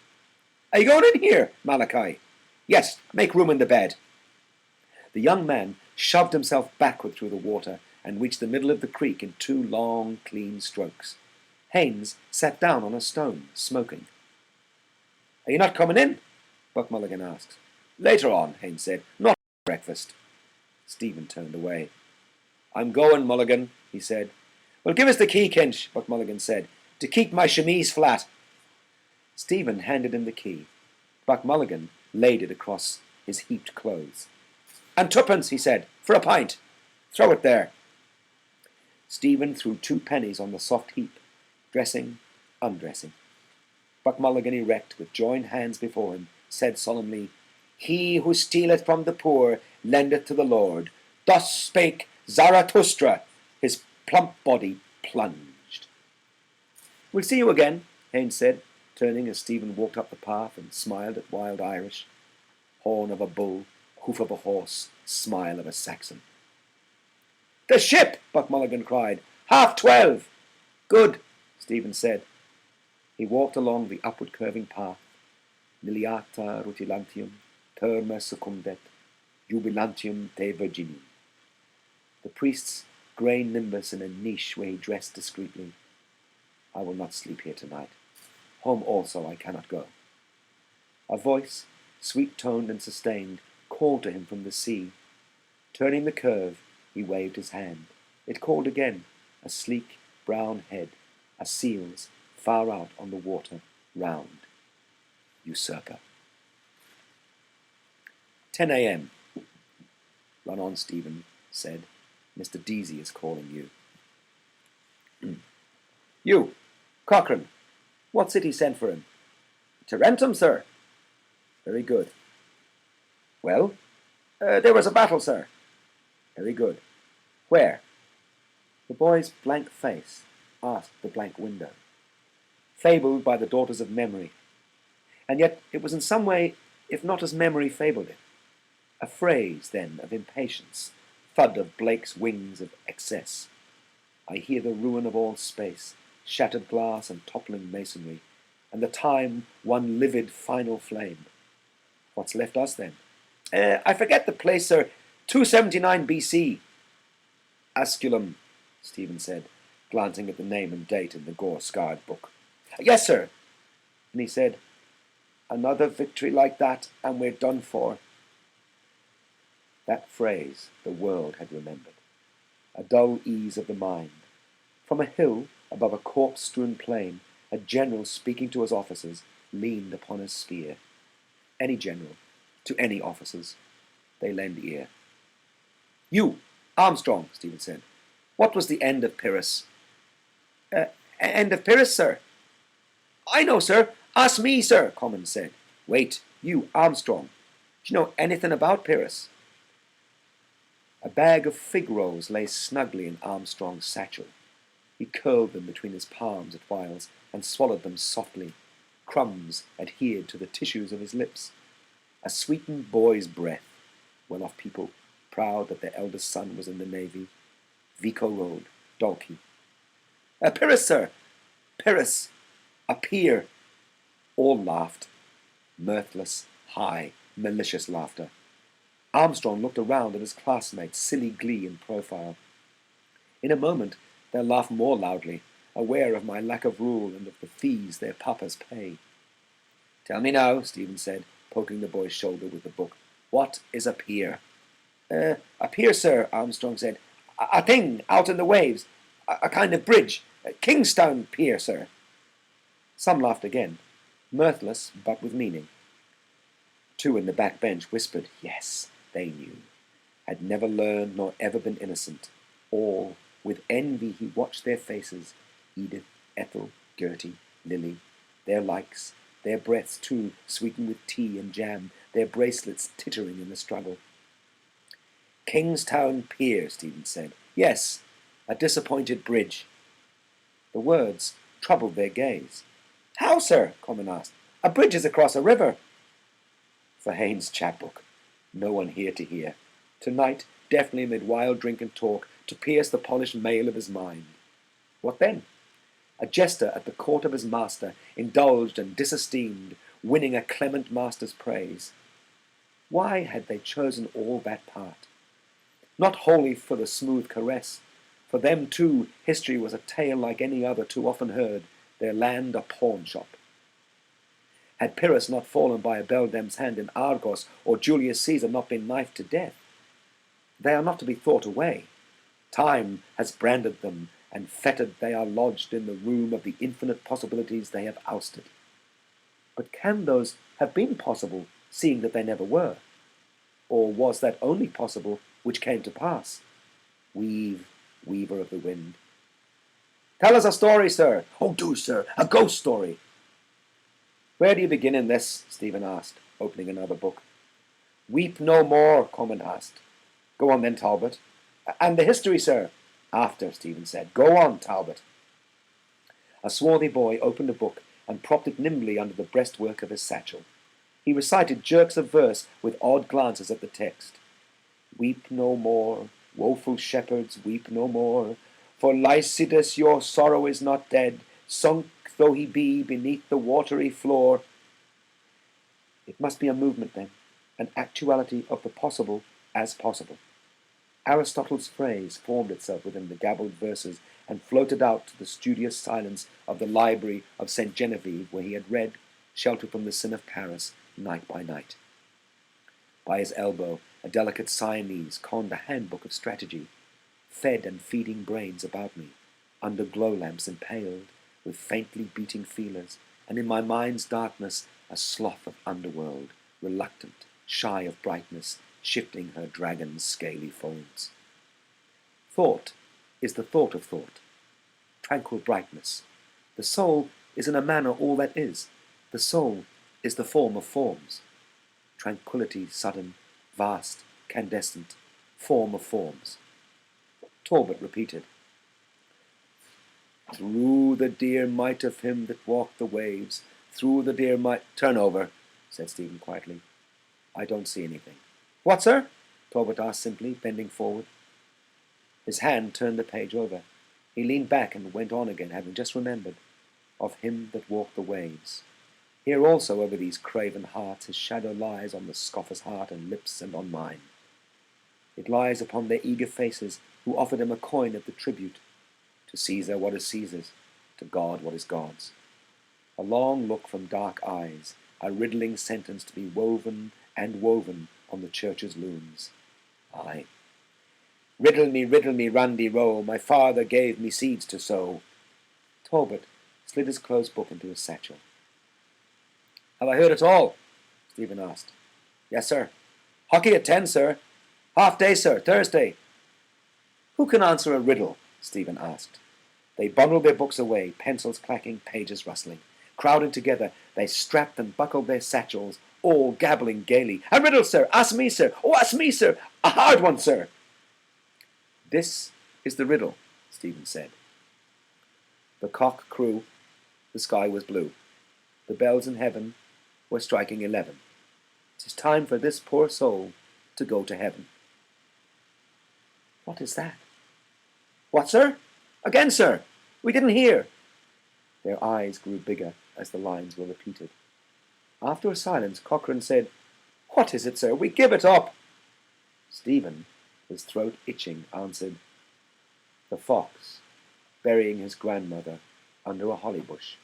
"Are you going in here, Malachi?" "Yes, make room in the bed." The young man shoved himself backward through the water and reached the middle of the creek in 2 long, clean strokes. Haynes sat down on a stone, smoking. "Are you not coming in?" Buck Mulligan asked. "Later on," Haynes said. "Not breakfast." Stephen turned away. "I'm going, Mulligan," he said. "Well, give us the key, Kinch," Buck Mulligan said, "to keep my chemise flat." Stephen handed him the key. Buck Mulligan laid it across his heaped clothes. "And 2pence," he said, "for a pint. Throw it there." Stephen threw 2 pennies on the soft heap, dressing, undressing. Buck Mulligan, erect, with joined hands before him, said solemnly, "He who stealeth from the poor lendeth to the Lord. Thus spake Zarathustra." His plump body plunged. "We'll see you again," Haynes said, turning as Stephen walked up the path and smiled at wild Irish. Horn of a bull, hoof of a horse, smile of a Saxon. "The ship!" Buck Mulligan cried. "12:30. "Good," Stephen said. He walked along the upward curving path. Liliata rutilantium, terma secundet, jubilantium te virgini. The priest's grey nimbus in a niche where he dressed discreetly. "I will not sleep here tonight. Home also I cannot go." A voice, sweet-toned and sustained, called to him from the sea. Turning the curve, he waved his hand. It called again, a sleek, brown head, a seal's, far out on the water, round. Usurper. 10 a.m. "Run on, Stephen," said. "Mr. Deasy is calling you." "You, Cochrane, what city sent for him?" "Tarentum, sir." "Very good." "Well?" "There was a battle, sir." "Very good. Where?" The boy's blank face asked the blank window. Fabled by the daughters of memory. And yet it was in some way, if not as memory fabled it. A phrase, then, of impatience, thud of Blake's wings of excess. I hear the ruin of all space, shattered glass and toppling masonry, and the time one livid final flame. What's left us then? I forget the place, sir. 279 BC. Asculum, Stephen said, glancing at the name and date in the gore-scarred book. Yes, sir. And he said, another victory like that, and we're done for. That phrase the world had remembered. A dull ease of the mind. From a hill above a corpse-strewn plain, a general speaking to his officers leaned upon his spear. Any general, to any officers, they lend ear. You, Armstrong, Stephen said, what was the end of Pyrrhus? End of Pyrrhus, sir? I know, sir. Ask me, sir, Commons said. Wait, you, Armstrong. Do you know anything about Pyrrhus? A bag of fig rolls lay snugly in Armstrong's satchel. He curled them between his palms at whiles and swallowed them softly. Crumbs adhered to the tissues of his lips. A sweetened boy's breath, well-off people, proud that their eldest son was in the Navy. Vico Road, Dalkey. Pyrrhus, sir! Pyrrhus! A peer! All laughed. Mirthless, high, malicious laughter. Armstrong looked around at his classmates' silly glee in profile. In a moment they'll laugh more loudly, aware of my lack of rule and of the fees their papas pay. Tell me now, Stephen said, poking the boy's shoulder with the book. What is a pier? A pier, sir, Armstrong said. A thing out in the waves. A kind of bridge. Kingstown pier, sir. Some laughed again, mirthless but with meaning. Two in the back bench whispered, yes, they knew. Had never learned nor ever been innocent. All, with envy he watched their faces, Edith, Ethel, Gertie, Lily, their likes, their breaths too, sweetened with tea and jam, their bracelets tittering in the struggle. Kingstown Pier, Stephen said. Yes, a disappointed bridge. The words troubled their gaze. How, sir? Common asked. A bridge is across a river. For Haynes' chapbook. No one here to hear. Tonight, deftly amid wild drink and talk, to pierce the polished mail of his mind. What then? A jester at the court of his master, indulged and disesteemed, winning a clement master's praise. Why had they chosen all that part? Not wholly for the smooth caress. For them, too, history was a tale like any other too often heard, their land a pawnshop. Had Pyrrhus not fallen by a beldame's hand in Argos, or Julius Caesar not been knifed to death? They are not to be thought away. Time has branded them, and fettered they are lodged in the room of the infinite possibilities they have ousted. But can those have been possible, seeing that they never were? Or was that only possible which came to pass? Weave, weaver of the wind. Tell us a story, sir. Oh, do, sir, a ghost story. Where do you begin in this? Stephen asked, opening another book. Weep no more, Common asked. Go on then, Talbot. And the history, sir? After, Stephen said. Go on, Talbot. A swarthy boy opened a book and propped it nimbly under the breastwork of his satchel. He recited jerks of verse with odd glances at the text. Weep no more, woeful shepherds, weep no more, for Lycidas your sorrow is not dead, sunk though he be beneath the watery floor. It must be a movement, then, an actuality of the possible as possible. Aristotle's phrase formed itself within the gabbled verses and floated out to the studious silence of the library of St. Genevieve, where he had read, sheltered from the sin of Paris, night by night. By his elbow, a delicate Siamese conned a handbook of strategy, fed and feeding brains about me, under glow lamps impaled, with faintly beating feelers, and in my mind's darkness a sloth of underworld, reluctant, shy of brightness, shifting her dragon's scaly folds. Thought is the thought of thought, tranquil brightness. The soul is in a manner all that is. The soul is the form of forms. Tranquility sudden, vast, candescent, form of forms. Talbot repeated. Through the dear might of him that walked the waves, through the dear might... Turn over, said Stephen quietly. I don't see anything. What, sir? Talbot asked simply, bending forward. His hand turned the page over. He leaned back and went on again, having just remembered of him that walked the waves. Here also over these craven hearts his shadow lies on the scoffer's heart and lips and on mine. It lies upon their eager faces who offered him a coin of the tribute. To Caesar what is Caesar's, to God what is God's. A long look from dark eyes, a riddling sentence to be woven and woven on the church's looms. Aye. Riddle me, randy row, my father gave me seeds to sow. Talbot slid his closed book into his satchel. Have I heard it all? Stephen asked. Yes, sir. Hockey at 10, sir. Half day, sir, Thursday. Who can answer a riddle? Stephen asked. They bundled their books away, pencils clacking, pages rustling. Crowding together, they strapped and buckled their satchels, all gabbling gaily. A riddle, sir! Ask me, sir! Oh, ask me, sir! A hard one, sir! This is the riddle, Stephen said. The cock crew, the sky was blue. The bells in heaven were striking 11. 'Tis time for this poor soul to go to heaven. What is that? What, sir? Again, sir! We didn't hear. Their eyes grew bigger as the lines were repeated. After a silence, Cochrane said, What is it, sir? We give it up. Stephen, his throat itching, answered, The fox, burying his grandmother under a holly bush.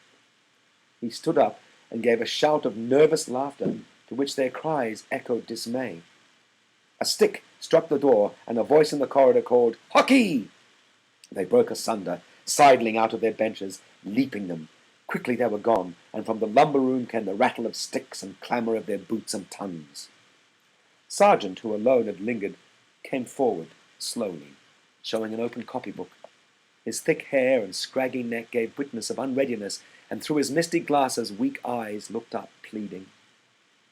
He stood up and gave a shout of nervous laughter, to which their cries echoed dismay. A stick struck the door, and a voice in the corridor called, Hockey! They broke asunder, sidling out of their benches, leaping them. Quickly they were gone, and from the lumber room came the rattle of sticks and clamour of their boots and tongues. Sargent, who alone had lingered, came forward, slowly, showing an open copybook. His thick hair and scraggy neck gave witness of unreadiness, and through his misty glasses weak eyes looked up, pleading.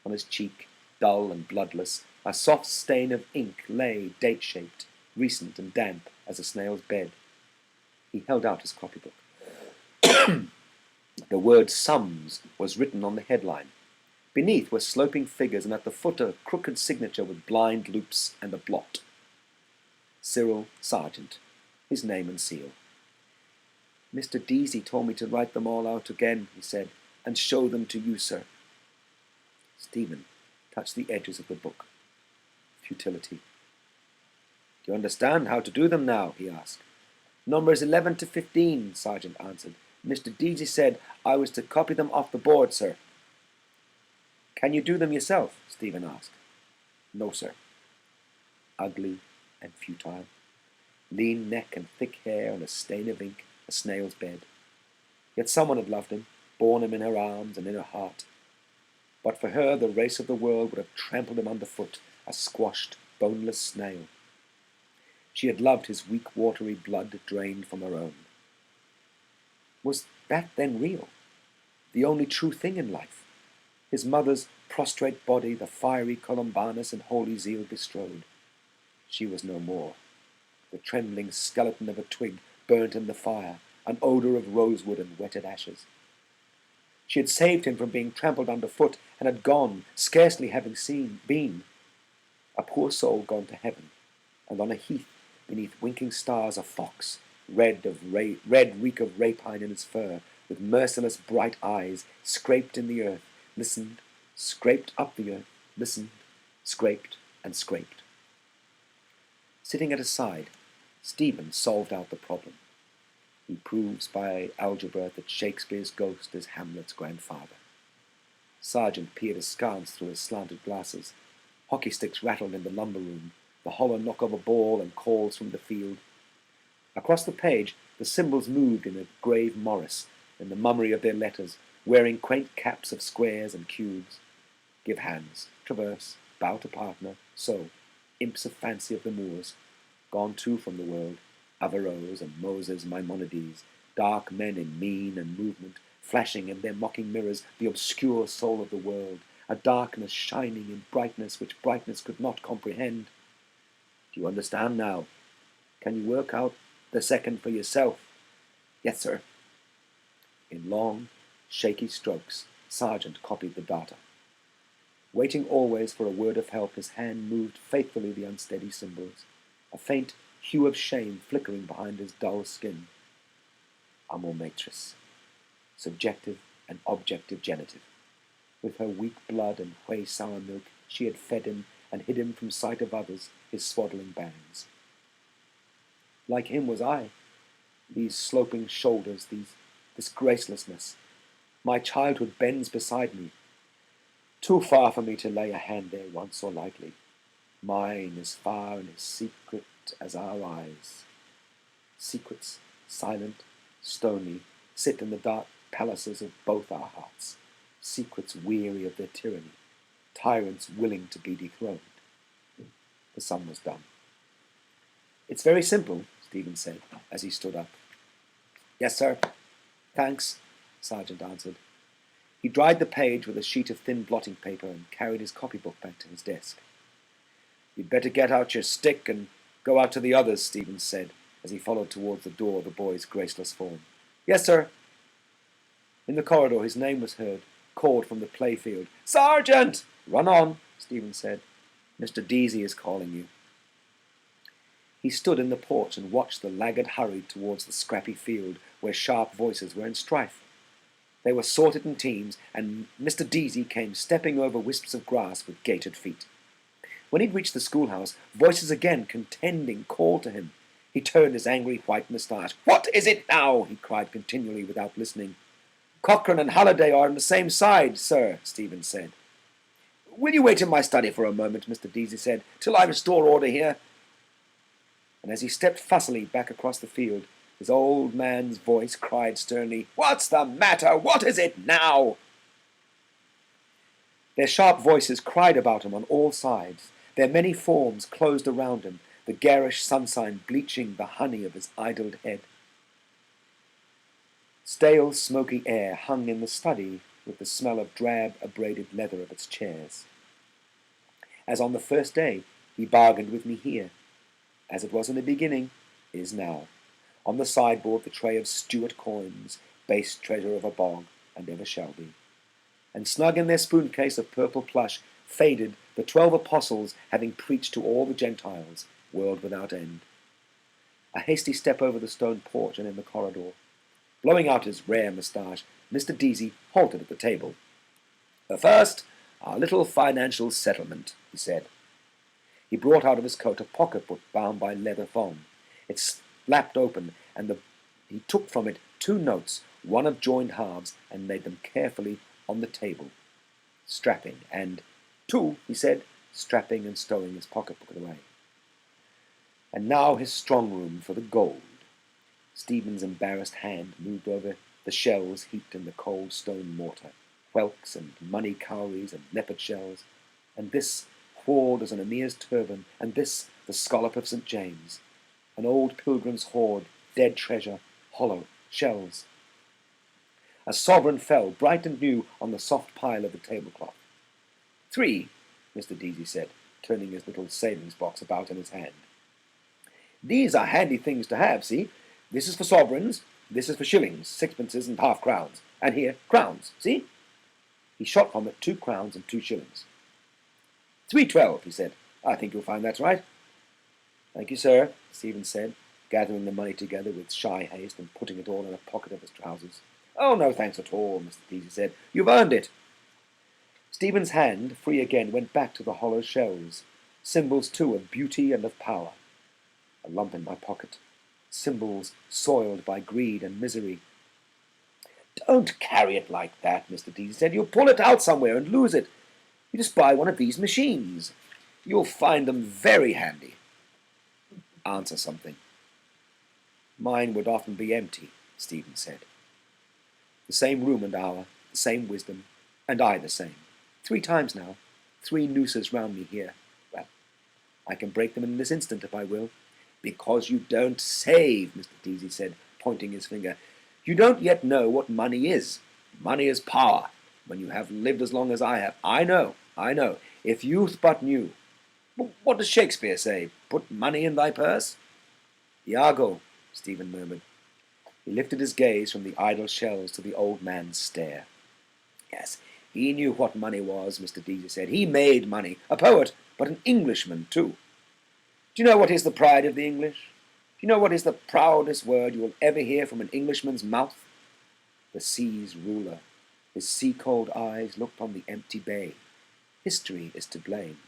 On his cheek, dull and bloodless, a soft stain of ink lay, date-shaped, recent and damp as a snail's bed. He held out his copybook. The word sums was written on the headline. Beneath were sloping figures, and at the foot a crooked signature with blind loops and a blot. Cyril Sargent, his name and seal. Mr. Deasy told me to write them all out again, he said, and show them to you, sir. Stephen touched the edges of the book. Futility. Do you understand how to do them now? He asked. Numbers 11 to 15, Sargent answered. Mr. Deasy said I was to copy them off the board, sir. Can you do them yourself? Stephen asked. No, sir. Ugly and futile. Lean neck and thick hair and a stain of ink, a snail's bed. Yet someone had loved him, borne him in her arms and in her heart. But for her the race of the world would have trampled him underfoot, a squashed, boneless snail. She had loved his weak, watery blood drained from her own. Was that then real? The only true thing in life? His mother's prostrate body, the fiery Columbanus and holy zeal bestrode. She was no more. The trembling skeleton of a twig burnt in the fire, an odour of rosewood and wetted ashes. She had saved him from being trampled underfoot, and had gone, scarcely having been. A poor soul gone to heaven, and on a heath, beneath winking stars, a fox, red reek of rapine in his fur, with merciless bright eyes, scraped in the earth, listened, scraped up the earth, listened, scraped and scraped. Sitting at his side, Stephen solved out the problem. He proves by algebra that Shakespeare's ghost is Hamlet's grandfather. Sargent peered askance through his slanted glasses. Hockey sticks rattled in the lumber room, the hollow knock of a ball and calls from the field. Across the page, the symbols moved in a grave Morris, in the mummery of their letters, wearing quaint caps of squares and cubes. Give hands, traverse, bow to partner, so, imps of fancy of the moors, gone too from the world, Averroes and Moses Maimonides, dark men in mien and movement, flashing in their mocking mirrors the obscure soul of the world, a darkness shining in brightness which brightness could not comprehend. Do you understand now? Can you work out the second for yourself? Yes, sir. In long, shaky strokes, Sargent copied the data. Waiting always for a word of help, his hand moved faithfully the unsteady symbols, a faint hue of shame flickering behind his dull skin. amor matris, subjective and objective genitive. With her weak blood and whey sour milk, she had fed him and hid him from sight of others, his swaddling bands. Like him was I, these sloping shoulders, this gracelessness. My childhood bends beside me. Too far for me to lay a hand there once or lightly. Mine is far and as secret as our eyes. Secrets, silent, stony, sit in the dark palaces of both our hearts. Secrets weary of their tyranny, tyrants willing to be dethroned. The sun was done. It's very simple, Stephen said, as he stood up. Yes, sir. Thanks, Sergeant answered. He dried the page with a sheet of thin blotting paper and carried his copybook back to his desk. You'd better get out your stick and go out to the others, Stephen said, as he followed towards the door of the boy's graceless form. Yes, sir. In the corridor his name was heard, called from the playfield. Sergeant! Run on, Stephen said. Mr. Deasy is calling you. He stood in the porch and watched the laggard hurry towards the scrappy field where sharp voices were in strife. They were sorted in teams, and Mr. Deasy came stepping over wisps of grass with gaitered feet. When he'd reached the schoolhouse, voices again contending called to him. He turned his angry white moustache. What is it now? He cried continually without listening. Cochrane and Halliday are on the same side, sir, Stephen said. Will you wait in my study for a moment, Mr. Deasy said, till I restore order here? And as he stepped fussily back across the field, his old man's voice cried sternly, What's the matter? What is it now? Their sharp voices cried about him on all sides. Their many forms closed around him, the garish sunshine bleaching the honey of his idled head. Stale, smoky air hung in the study with the smell of drab, abraded leather of its chairs. As on the first day, he bargained with me here. As it was in the beginning, is now. On the sideboard the tray of Stuart coins, base treasure of a bog, and ever shall be. And snug in their spoon case of purple plush, faded the 12 apostles having preached to all the Gentiles, world without end. A hasty step over the stone porch and in the corridor. Blowing out his rare moustache, Mr. Deasy halted at the table. First, our little financial settlement, he said. He brought out of his coat a pocketbook bound by leather thong. It slapped open, and he took from it 2 notes, one of joined halves, and laid them carefully on the table. Strapping, and 2, he said, strapping and stowing his pocketbook away. And now his strong room for the gold. Stephen's embarrassed hand moved over the shells heaped in the cold stone mortar, whelks and money cowries and leopard shells, and this hoard as an emir's turban, and this the scallop of St. James, an old pilgrim's hoard, dead treasure, hollow, shells. A sovereign fell, bright and new, on the soft pile of the tablecloth. 3, Mr. Deasy said, turning his little savings box about in his hand. These are handy things to have, see? This is for sovereigns, this is for shillings, sixpences, and half-crowns. And here, crowns, see? He shot from it 2 crowns and 2 shillings. 3.12, he said. I think you'll find that's right. Thank you, sir, Stephen said, gathering the money together with shy haste and putting it all in a pocket of his trousers. Oh, no thanks at all, Mr. Deasy said. You've earned it. Stephen's hand, free again, went back to the hollow shells, symbols, too, of beauty and of power. A lump in my pocket. Symbols soiled by greed and misery. Don't carry it like that, Mr. Deasy said. You'll pull it out somewhere and lose it. You just buy one of these machines. You'll find them very handy. Answer something. Mine would often be empty, Stephen said. The same room and hour, the same wisdom, and I the same. 3 times now, 3 nooses round me here. Well, I can break them in this instant if I will. Because you don't save, Mr. Deasy said, pointing his finger. You don't yet know what money is. Money is power. When you have lived as long as I have. I know. If youth but knew. What does Shakespeare say? Put money in thy purse? Iago, Stephen murmured. He lifted his gaze from the idle shells to the old man's stare. Yes, he knew what money was, Mr. Deasy said. He made money. A poet, but an Englishman, too. Do you know what is the pride of the English? Do you know what is the proudest word you will ever hear from an Englishman's mouth? The sea's ruler. His sea-cold eyes looked on the empty bay. History is to blame,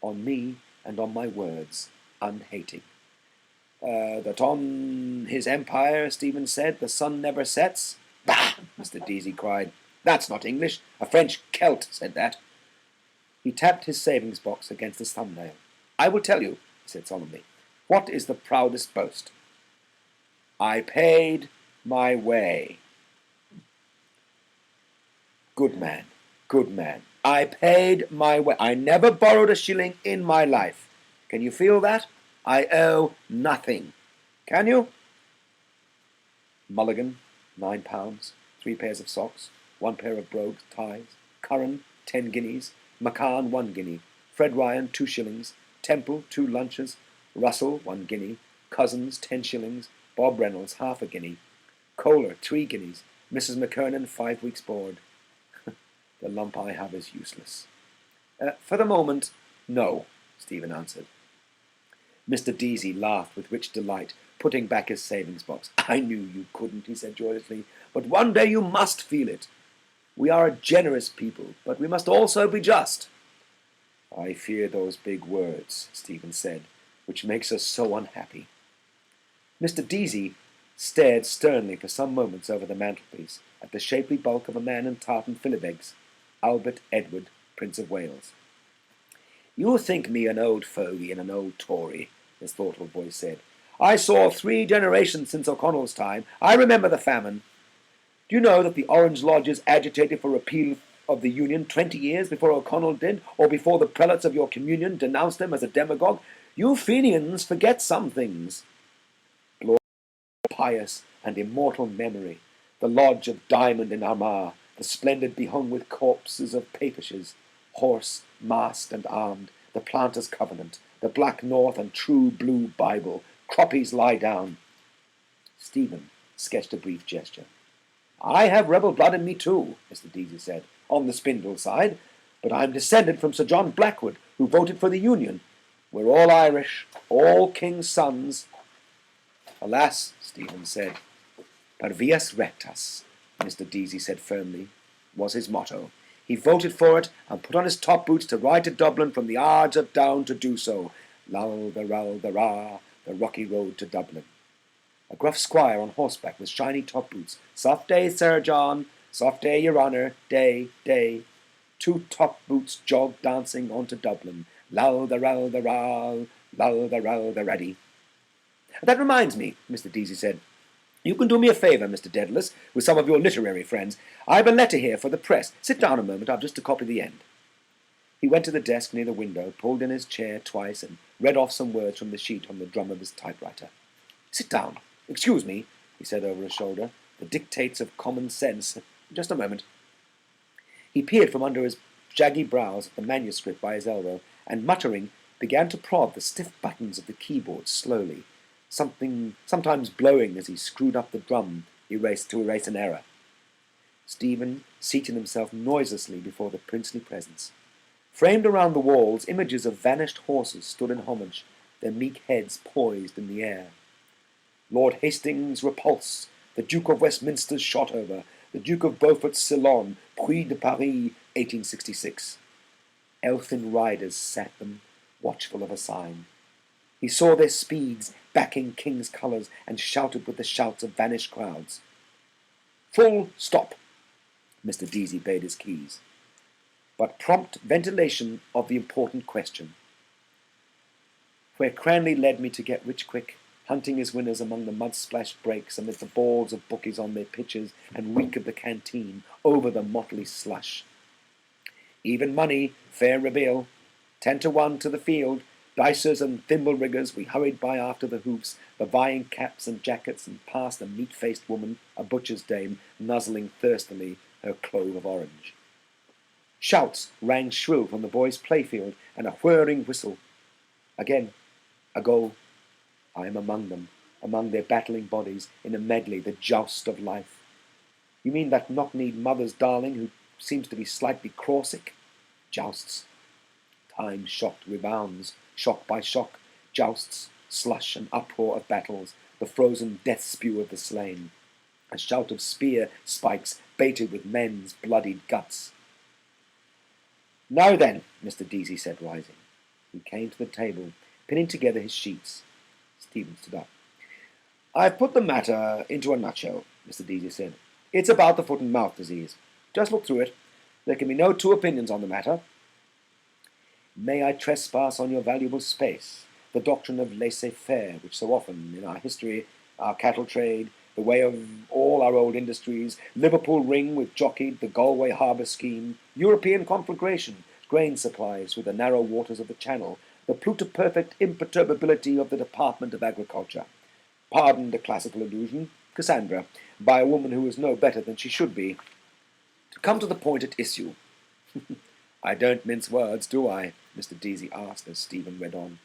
on me and on my words, unhating. That on his empire, Stephen said, the sun never sets? Bah! Mr. Deasy cried. That's not English. A French Celt said that. He tapped his savings box against his thumbnail. I will tell you, he said solemnly. What is the proudest boast? I paid my way. Good man, good man. I paid my way. I never borrowed a shilling in my life. Can you feel that? I owe nothing. Can you? Mulligan, £9, 3 pairs of socks, 1 pair of brogues, ties. Curran, 10 guineas. McCann, 1 guinea. Fred Ryan, 2 shillings. Temple, 2 lunches. Russell, 1 guinea. Cousins, 10 shillings. Bob Reynolds, half a guinea. Kohler, 3 guineas. Mrs. McKernan, 5 weeks' board. The lump I have is useless. For the moment, no, Stephen answered. Mr. Deasy laughed with rich delight, putting back his savings box. I knew you couldn't, he said joyously, but one day you must feel it. We are a generous people, but we must also be just. I fear those big words, Stephen said, which makes us so unhappy. Mr. Deasy stared sternly for some moments over the mantelpiece at the shapely bulk of a man in tartan filibegs, Albert Edward, Prince of Wales. You think me an old fogey and an old Tory, his thoughtful voice said. I saw 3 generations since O'Connell's time. I remember the famine. Do you know that the Orange Lodges agitated for repeal of the Union 20 years before O'Connell did, or before the prelates of your communion denounced him as a demagogue? You Fenians forget some things. Glory, pious and immortal memory, the lodge of Diamond in Armagh, the splendid behung with corpses of papishes, horse, masked and armed, the Planters' Covenant, the Black North and True Blue Bible, Croppies Lie Down. Stephen sketched a brief gesture. I have rebel blood in me too, Mr. Deasy said, on the spindle side, but I am descended from Sir John Blackwood, who voted for the Union. We're all Irish, all king's sons. Alas, Stephen said. Per vias rectas, Mr. Deasy said firmly, was his motto. He voted for it and put on his top boots to ride to Dublin from the Ards of Down to do so. Lull the rull the rah, the rocky road to Dublin. A gruff squire on horseback with shiny top boots. Soft day, Sir John. Soft day, your honour. Day, day. 2 top boots jogged dancing on to Dublin. Lull the rull the rah, lull the rull the raddy. That reminds me, Mr. Deasy said. You can do me a favour, Mr. Dedalus, with some of your literary friends. I've a letter here for the press. Sit down a moment, I've just to copy the end. He went to the desk near the window, pulled in his chair twice, and read off some words from the sheet on the drum of his typewriter. Sit down. Excuse me, he said over his shoulder. The dictates of common sense. Just a moment. He peered from under his shaggy brows at the manuscript by his elbow, and muttering, began to prod the stiff buttons of the keyboard slowly, sometimes blowing as he screwed up the drum to erase an error. Stephen seated himself noiselessly before the princely presence. Framed around the walls, images of vanished horses stood in homage, their meek heads poised in the air. Lord Hastings repulse, the Duke of Westminster's shot over, the Duke of Beaufort's Ceylon, Prix de Paris, 1866. Elfin riders sat them, watchful of a sign. He saw their speeds backing king's colours and shouted with the shouts of vanished crowds. Full stop, Mr. Deasy bade his keys. But prompt ventilation of the important question. Where Cranley led me to get rich quick, hunting his winners among the mud-splashed brakes amid the balls of bookies on their pitches and reek of the canteen over the motley slush. Even money, fair reveal, 10-1 to the field, dicers and thimble riggers, we hurried by after the hoofs, the vying caps and jackets, and past a meat-faced woman, a butcher's dame, nuzzling thirstily her clove of orange. Shouts rang shrill from the boys' playfield, and a whirring whistle. Again, a goal. I am among them, among their battling bodies, in a medley, the joust of life. You mean that knock-kneed mother's darling who seems to be slightly crawsick? Jousts. Time shocked rebounds, shock by shock, jousts, slush and uproar of battles, the frozen death spew of the slain, a shout of spear spikes baited with men's bloodied guts. "Now then," Mr. Deasy said, rising. He came to the table, pinning together his sheets. Stephen stood up. "I've put the matter into a nutshell," Mr. Deasy said. "It's about the foot and mouth disease. Just look through it. There can be no two opinions on the matter." "May I trespass on your valuable space? The doctrine of laissez-faire, which so often in our history, our cattle trade, the way of all our old industries, Liverpool ring with jockeyed, the Galway harbour scheme, European conflagration, grain supplies through the narrow waters of the Channel, the pluperfect imperturbability of the Department of Agriculture. Pardon the classical allusion, Cassandra, by a woman who is no better than she should be. To come to the point at issue." "I don't mince words, do I?" Mr. Deasy asked as Stephen read on.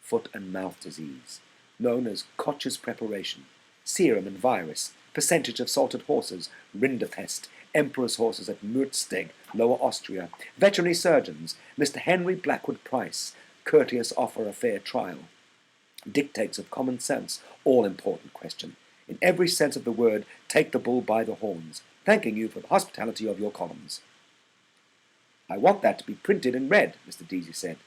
"Foot and mouth disease, known as Koch's preparation, serum and virus, percentage of salted horses, rinderpest, emperor's horses at Mulligan, Lower Austria, veterinary surgeons, Mr. Henry Blackwood Price, courteous offer a fair trial. Dictates of common sense, all important question. In every sense of the word, take the bull by the horns, thanking you for the hospitality of your columns." "I want that to be printed and read," Mr. Deasy said.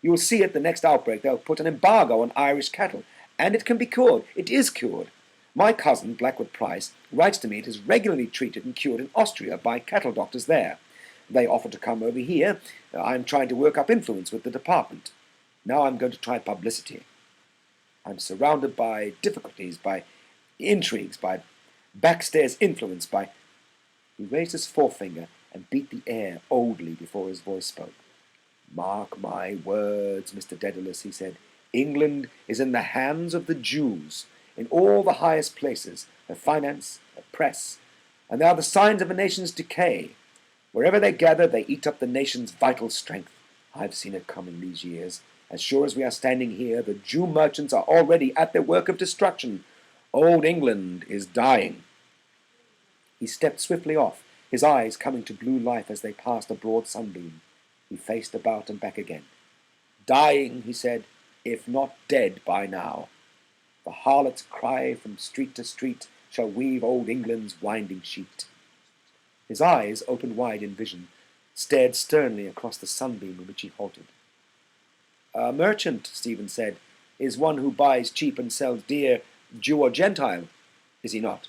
"You will see at the next outbreak they'll put an embargo on Irish cattle, and it can be cured. It is cured. My cousin, Blackwood Price, writes to me it is regularly treated and cured in Austria by cattle doctors there. They offer to come over here. I'm trying to work up influence with the department. Now I'm going to try publicity. I'm surrounded by difficulties, by intrigues, by backstairs influence, by—" He raised his forefinger and beat the air oldly before his voice spoke. "Mark my words, Mr. Dedalus," he said. "England is in the hands of the Jews, in all the highest places, her finance, her press, and they are the signs of a nation's decay. Wherever they gather, they eat up the nation's vital strength. I've seen it coming these years. As sure as we are standing here, the Jew merchants are already at their work of destruction. Old England is dying." He stepped swiftly off, his eyes coming to blue life as they passed a broad sunbeam. He faced about and back again. "Dying," he said, "if not dead by now. The harlot's cry from street to street shall weave old England's winding sheet." His eyes, opened wide in vision, stared sternly across the sunbeam in which he halted. "A merchant," Stephen said, "is one who buys cheap and sells dear, Jew or Gentile, is he not?"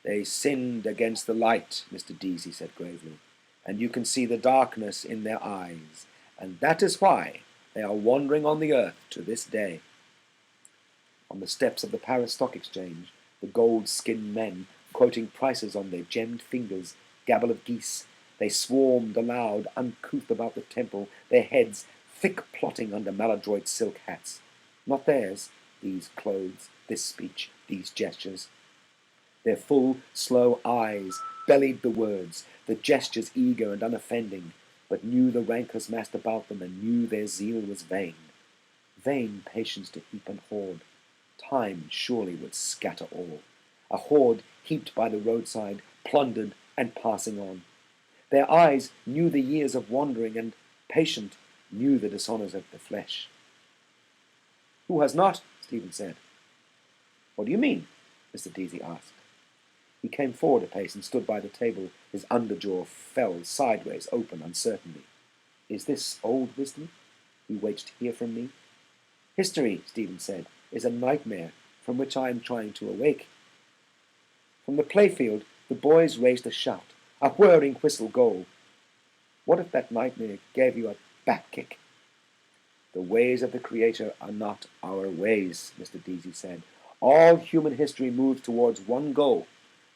"They sinned against the light," Mr. Deasy said gravely, "and you can see the darkness in their eyes, and that is why they are wandering on the earth to this day." On the steps of the Paris Stock Exchange, the gold-skinned men, quoting prices on their gemmed fingers, gabble of geese. They swarmed aloud, uncouth about the temple, their heads thick-plotting under maladroit silk hats. Not theirs, these clothes, this speech, these gestures. Their full, slow eyes bellied the words, the gestures eager and unoffending, but knew the rancours massed about them and knew their zeal was vain. Vain patience to heap and hoard. Time surely would scatter all. A hoard heaped by the roadside, plundered and passing on. Their eyes knew the years of wandering, and, patient, knew the dishonours of the flesh. "Who has not?" Stephen said. "What do you mean?" Mr. Deasy asked. He came forward a pace and stood by the table, his underjaw fell sideways, open uncertainly. "Is this old wisdom? You wait to hear from me?" "History," Stephen said, "is a nightmare from which I am trying to awake." From the playfield, the boys raised a shout, a whirring whistle goal. What if that nightmare gave you a back kick? "The ways of the Creator are not our ways," Mr. Deasy said. "All human history moves towards one goal,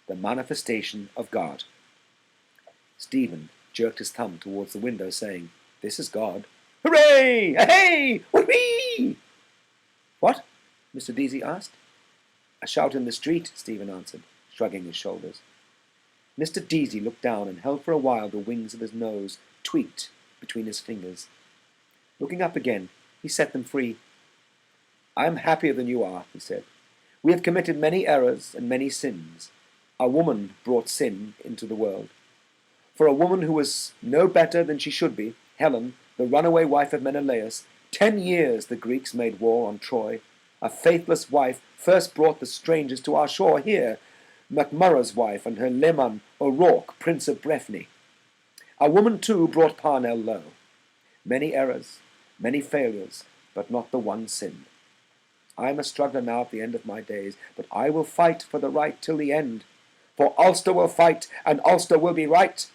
the manifestation of God." Stephen jerked his thumb towards the window, saying, "This is God." "Hooray! Hey! Whee!" "What?" Mr. Deasy asked. "A shout in the street," Stephen answered, shrugging his shoulders. Mr. Deasy looked down and held for a while the wings of his nose tweaked between his fingers. Looking up again, he set them free. "I am happier than you are," he said. "We have committed many errors and many sins. A woman brought sin into the world. For a woman who was no better than she should be, Helen, the runaway wife of Menelaus, 10 years the Greeks made war on Troy. A faithless wife first brought the strangers to our shore here, MacMurrough's wife and her leman O'Rourke, Prince of Breffni. A woman, too, brought Parnell low. Many errors, many failures, but not the one sin. I am a struggler now at the end of my days, but I will fight for the right till the end. For Ulster will fight, and Ulster will be right.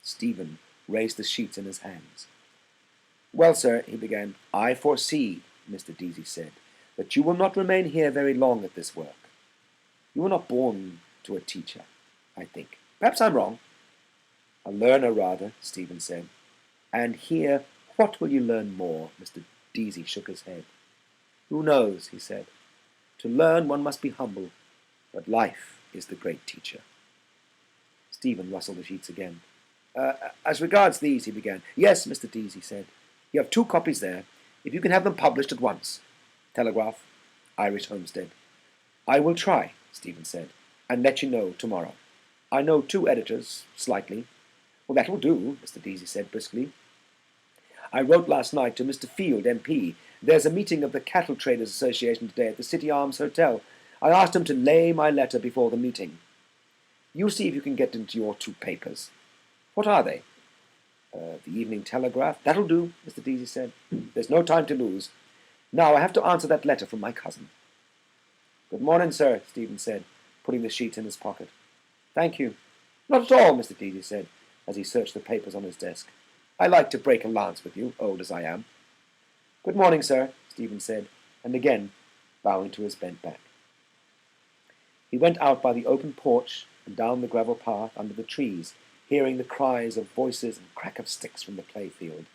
Stephen raised the sheets in his hands. Well, sir, he began, I foresee, Mr. Deasy said, that you will not remain here very long at this work. You were not born to a teacher, I think. Perhaps I'm wrong. A learner, rather, Stephen said. And here, what will you learn more? Mr. Deasy shook his head. Who knows, he said. To learn one must be humble, but life is the great teacher. Stephen rustled the sheets again. As regards these, he began. Yes, Mr. Deasy said. You have 2 copies there, if you can have them published at once. Telegraph, Irish Homestead. I will try, Stephen said, and let you know tomorrow. I know 2 editors, slightly. Well, that will do, Mr. Deasy said briskly. I wrote last night to Mr. Field, MP. There's a meeting of the Cattle Traders Association today at the City Arms Hotel. I asked him to lay my letter before the meeting. You see if you can get into your 2 papers. What are they? The Evening Telegraph. That'll do, Mr. Deasy said. There's no time to lose. Now I have to answer that letter from my cousin. Good morning, sir, Stephen said, putting the sheets in his pocket. Thank you. Not at all, Mr. Deasy said, as he searched the papers on his desk. I like to break a lance with you, old as I am. Good morning, sir, Stephen said, and again bowing to his bent back. He went out by the open porch and down the gravel path under the trees, hearing the cries of voices and crack of sticks from the playfield,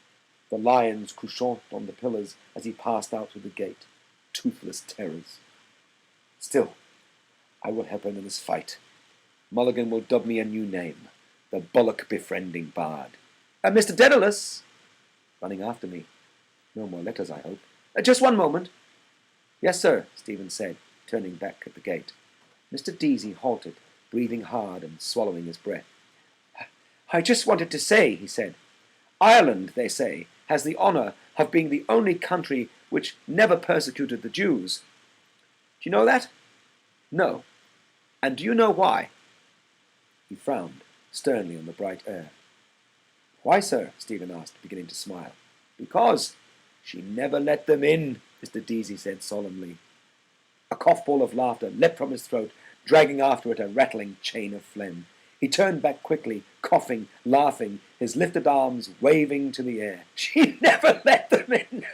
the lions couchant on the pillars as he passed out through the gate, toothless terrors. Still, I will help him in this fight. Mulligan will dub me a new name, the bullock-befriending bard. Mr. Dedalus! Running after me. No more letters, I hope. Just one moment. Yes, sir, Stephen said, turning back at the gate. Mr. Deasy halted, breathing hard and swallowing his breath. I just wanted to say, he said, Ireland, they say, has the honour of being the only country which never persecuted the Jews. Do you know that? No. And do you know why? He frowned sternly on the bright air. Why, sir? Stephen asked, beginning to smile. Because she never let them in, Mr. Deasy said solemnly. A coughball of laughter leapt from his throat, dragging after it a rattling chain of phlegm. He turned back quickly, coughing, laughing, his lifted arms waving to the air. She never let them in,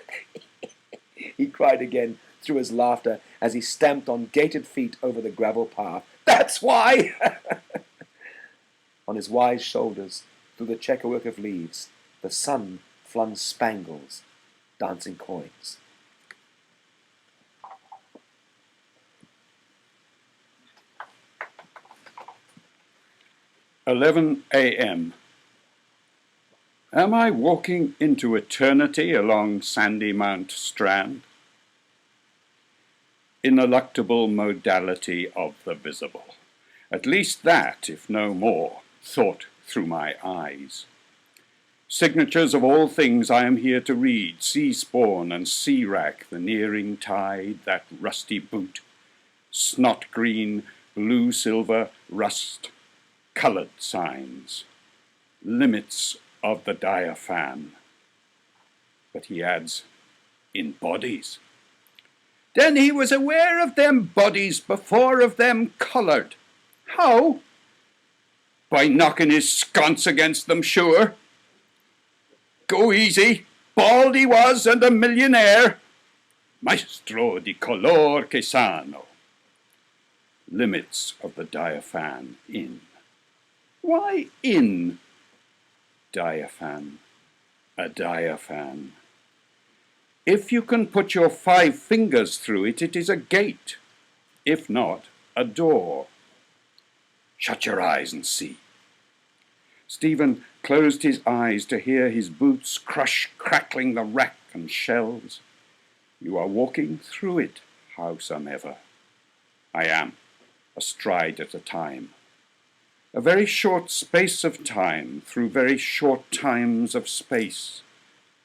he cried again through his laughter as he stamped on gated feet over the gravel path. That's why! On his wise shoulders, through the checkerwork of leaves, the sun flung spangles, dancing coins. 11 a.m. Am I walking into eternity along sandy Mount Strand? Ineluctable modality of the visible. At least that, if no more, thought through my eyes. Signatures of all things I am here to read, sea spawn and sea wrack, the nearing tide, that rusty boot, snot green, blue silver, rust, coloured signs, limits of the diaphan. But he adds, in bodies. Then he was aware of them bodies before of them coloured. How? By knocking his sconce against them, sure. Go easy, bald he was and a millionaire. Maestro di color che sano. Limits of the diaphan in. Why in? Diaphan, a diaphan. If you can put your 5 fingers through it, it is a gate. If not, a door. Shut your eyes and see. Stephen closed his eyes to hear his boots crush crackling the wrack and shelves. You are walking through it, howsomever. I am, a stride at a time. A very short space of time through very short times of space.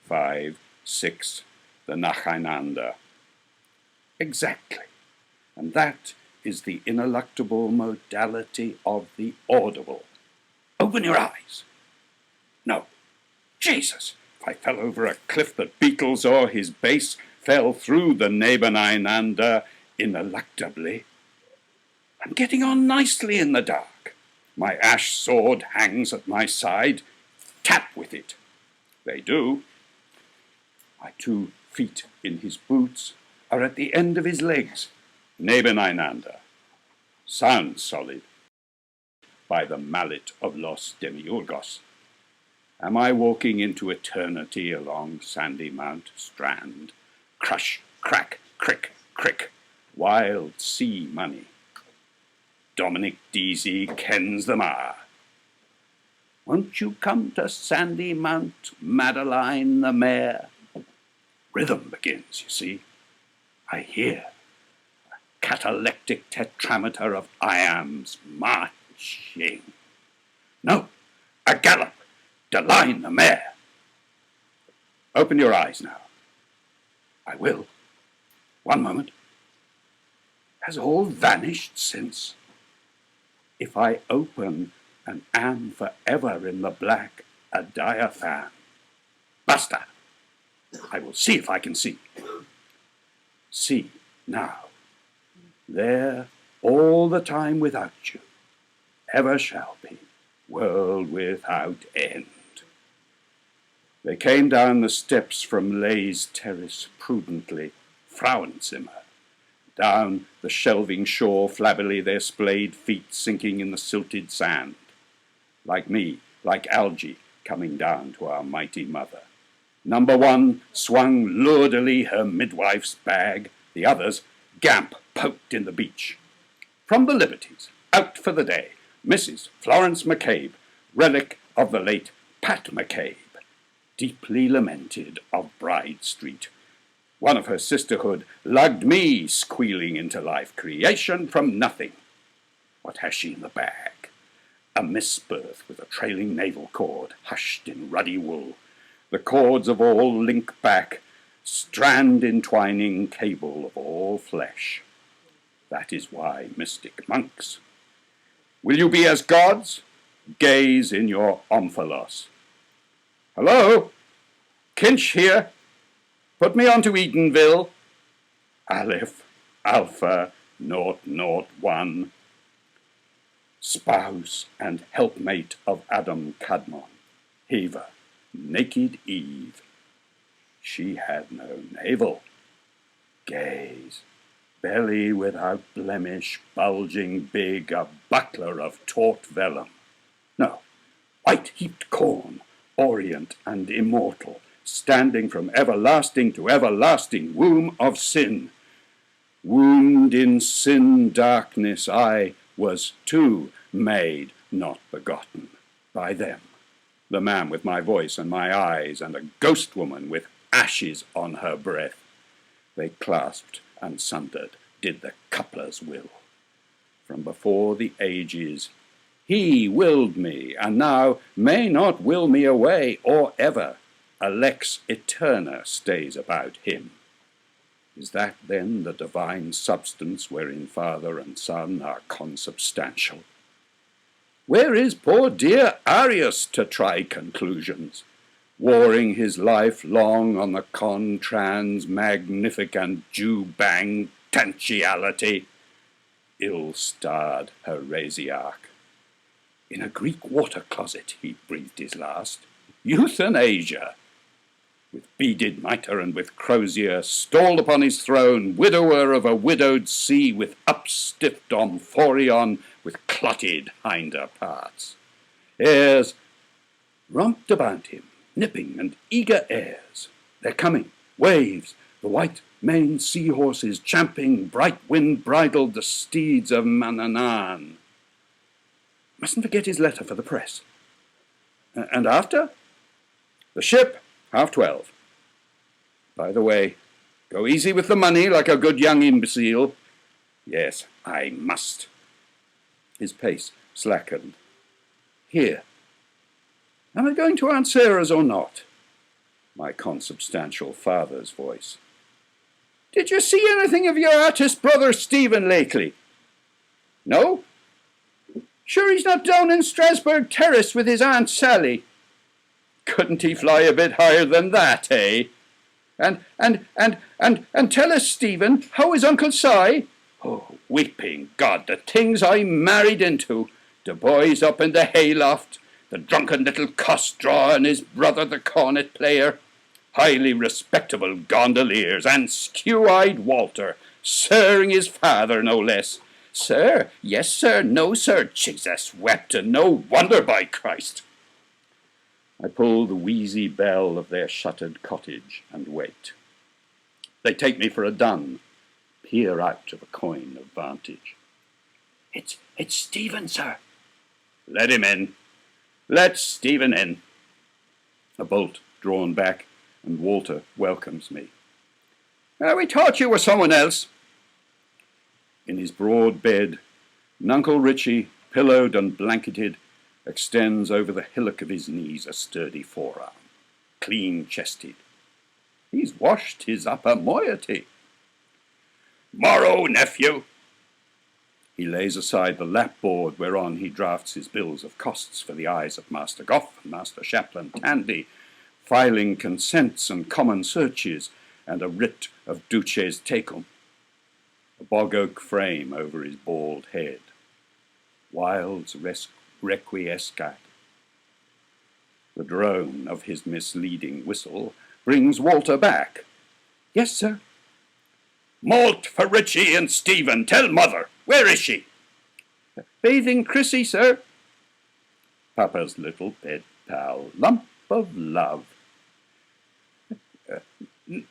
5, 6. The Nachainanda. Exactly. And that is the ineluctable modality of the audible. Open your eyes. No. Jesus! If I fell over a cliff that beetles o'er his base, fell through the Nachainanda ineluctably. I'm getting on nicely in the dark. My ash sword hangs at my side. Tap with it. They do. My 2 feet in his boots are at the end of his legs. Nachainanda. Sounds solid. By the mallet of Los Demiurgos. Am I walking into eternity along Sandy Mount Strand? Crush, crack, crick, crick. Wild sea money. Dominic Deasy kens them a'. Won't you come to Sandy Mount, Madeline the mare? Rhythm begins, you see. I hear a catalectic tetrameter of iambs marching. No, a gallop, Deline the mare. Open your eyes now. I will. One moment. Has all vanished since? If I open and am forever in the black, a diaphan. Basta! I will see if I can see. See, now. There, all the time without you, ever shall be, world without end. They came down the steps from Lay's terrace prudently, Frauenzimmer. Down the shelving shore, flabbily their splayed feet sinking in the silted sand. Like me, like algae, coming down to our mighty mother. Number 1 swung lordily her midwife's bag, the others, gamp poked in the beach. From the Liberties, out for the day, Mrs. Florence McCabe, relic of the late Pat McCabe, deeply lamented of Bride Street. One of her sisterhood lugged me squealing into life, creation from nothing. What has she in the bag? A misbirth with a trailing navel cord, hushed in ruddy wool. The cords of all link back, strand entwining cable of all flesh. That is why mystic monks. Will you be as gods? Gaze in your omphalos. Hello? Kinch here. Put me on to Edenville. Aleph, Alpha, 001. Spouse and helpmate of Adam Kadmon, Heva, naked Eve. She had no navel. Gaze, belly without blemish, bulging big, a buckler of taut vellum. No, white heaped corn, orient and immortal, standing from everlasting to everlasting, womb of sin. Wombed in sin darkness, I was too made, not begotten, by them. The man with my voice and my eyes, and a ghost woman with ashes on her breath. They clasped and sundered, did the coupler's will. From before the ages, he willed me, and now may not will me away, or ever. A lex eterna stays about him. Is that then the divine substance wherein Father and Son are consubstantial? Where is poor dear Arius to try conclusions, warring his life long on the contrans magnificant Jew-bang tantiality? Ill-starred heresiarch. In a Greek water closet he breathed his last. Euthanasia. With beaded mitre and with crozier, stalled upon his throne, widower of a widowed sea, with upstiffed omphorion, with clotted hinder parts. Heirs romped about him, nipping and eager airs. They're coming, waves, the white maned seahorses champing, bright wind bridled the steeds of Mananaan. Mustn't forget his letter for the press. And after? The ship, 12:30. By the way, go easy with the money like a good young imbecile. Yes, I must. His pace slackened. Here. Am I going to Aunt Sarah's or not? my consubstantial father's voice. Did you see anything of your artist brother Stephen lately? No? Sure he's not down in Strasbourg Terrace with his Aunt Sally? Couldn't he fly a bit higher than that, eh? And tell us, Stephen, how is Uncle Si? Oh, weeping God, the things I married into. The boys up in the hayloft, the drunken little cuss-draw and his brother the cornet player, highly respectable gondoliers, and skew-eyed Walter, sirring his father no less. Sir, yes, sir, no, sir, Jesus wept, and no wonder, by Christ. I pull the wheezy bell of their shuttered cottage and wait. They take me for a dun, peer out of a coign of vantage. It's Stephen, sir. Let him in. Let Stephen in. A bolt drawn back, and Walter welcomes me. We thought you were someone else. In his broad bed, Nuncle Richie, pillowed and blanketed, extends over the hillock of his knees a sturdy forearm, clean-chested. He's washed his upper moiety. Morrow, nephew. He lays aside the lapboard whereon he drafts his bills of costs for the eyes of Master Goff and Master Chaplain Tandy, filing consents and common searches, and a writ of duces tecum. A bog oak frame over his bald head. Wilds requiescat. The drone of his misleading whistle brings Walter back. Yes, sir. Malt for Richie and Stephen. Tell mother. Where is she? Bathing Chrissy, sir. Papa's little pet pal. Lump of love.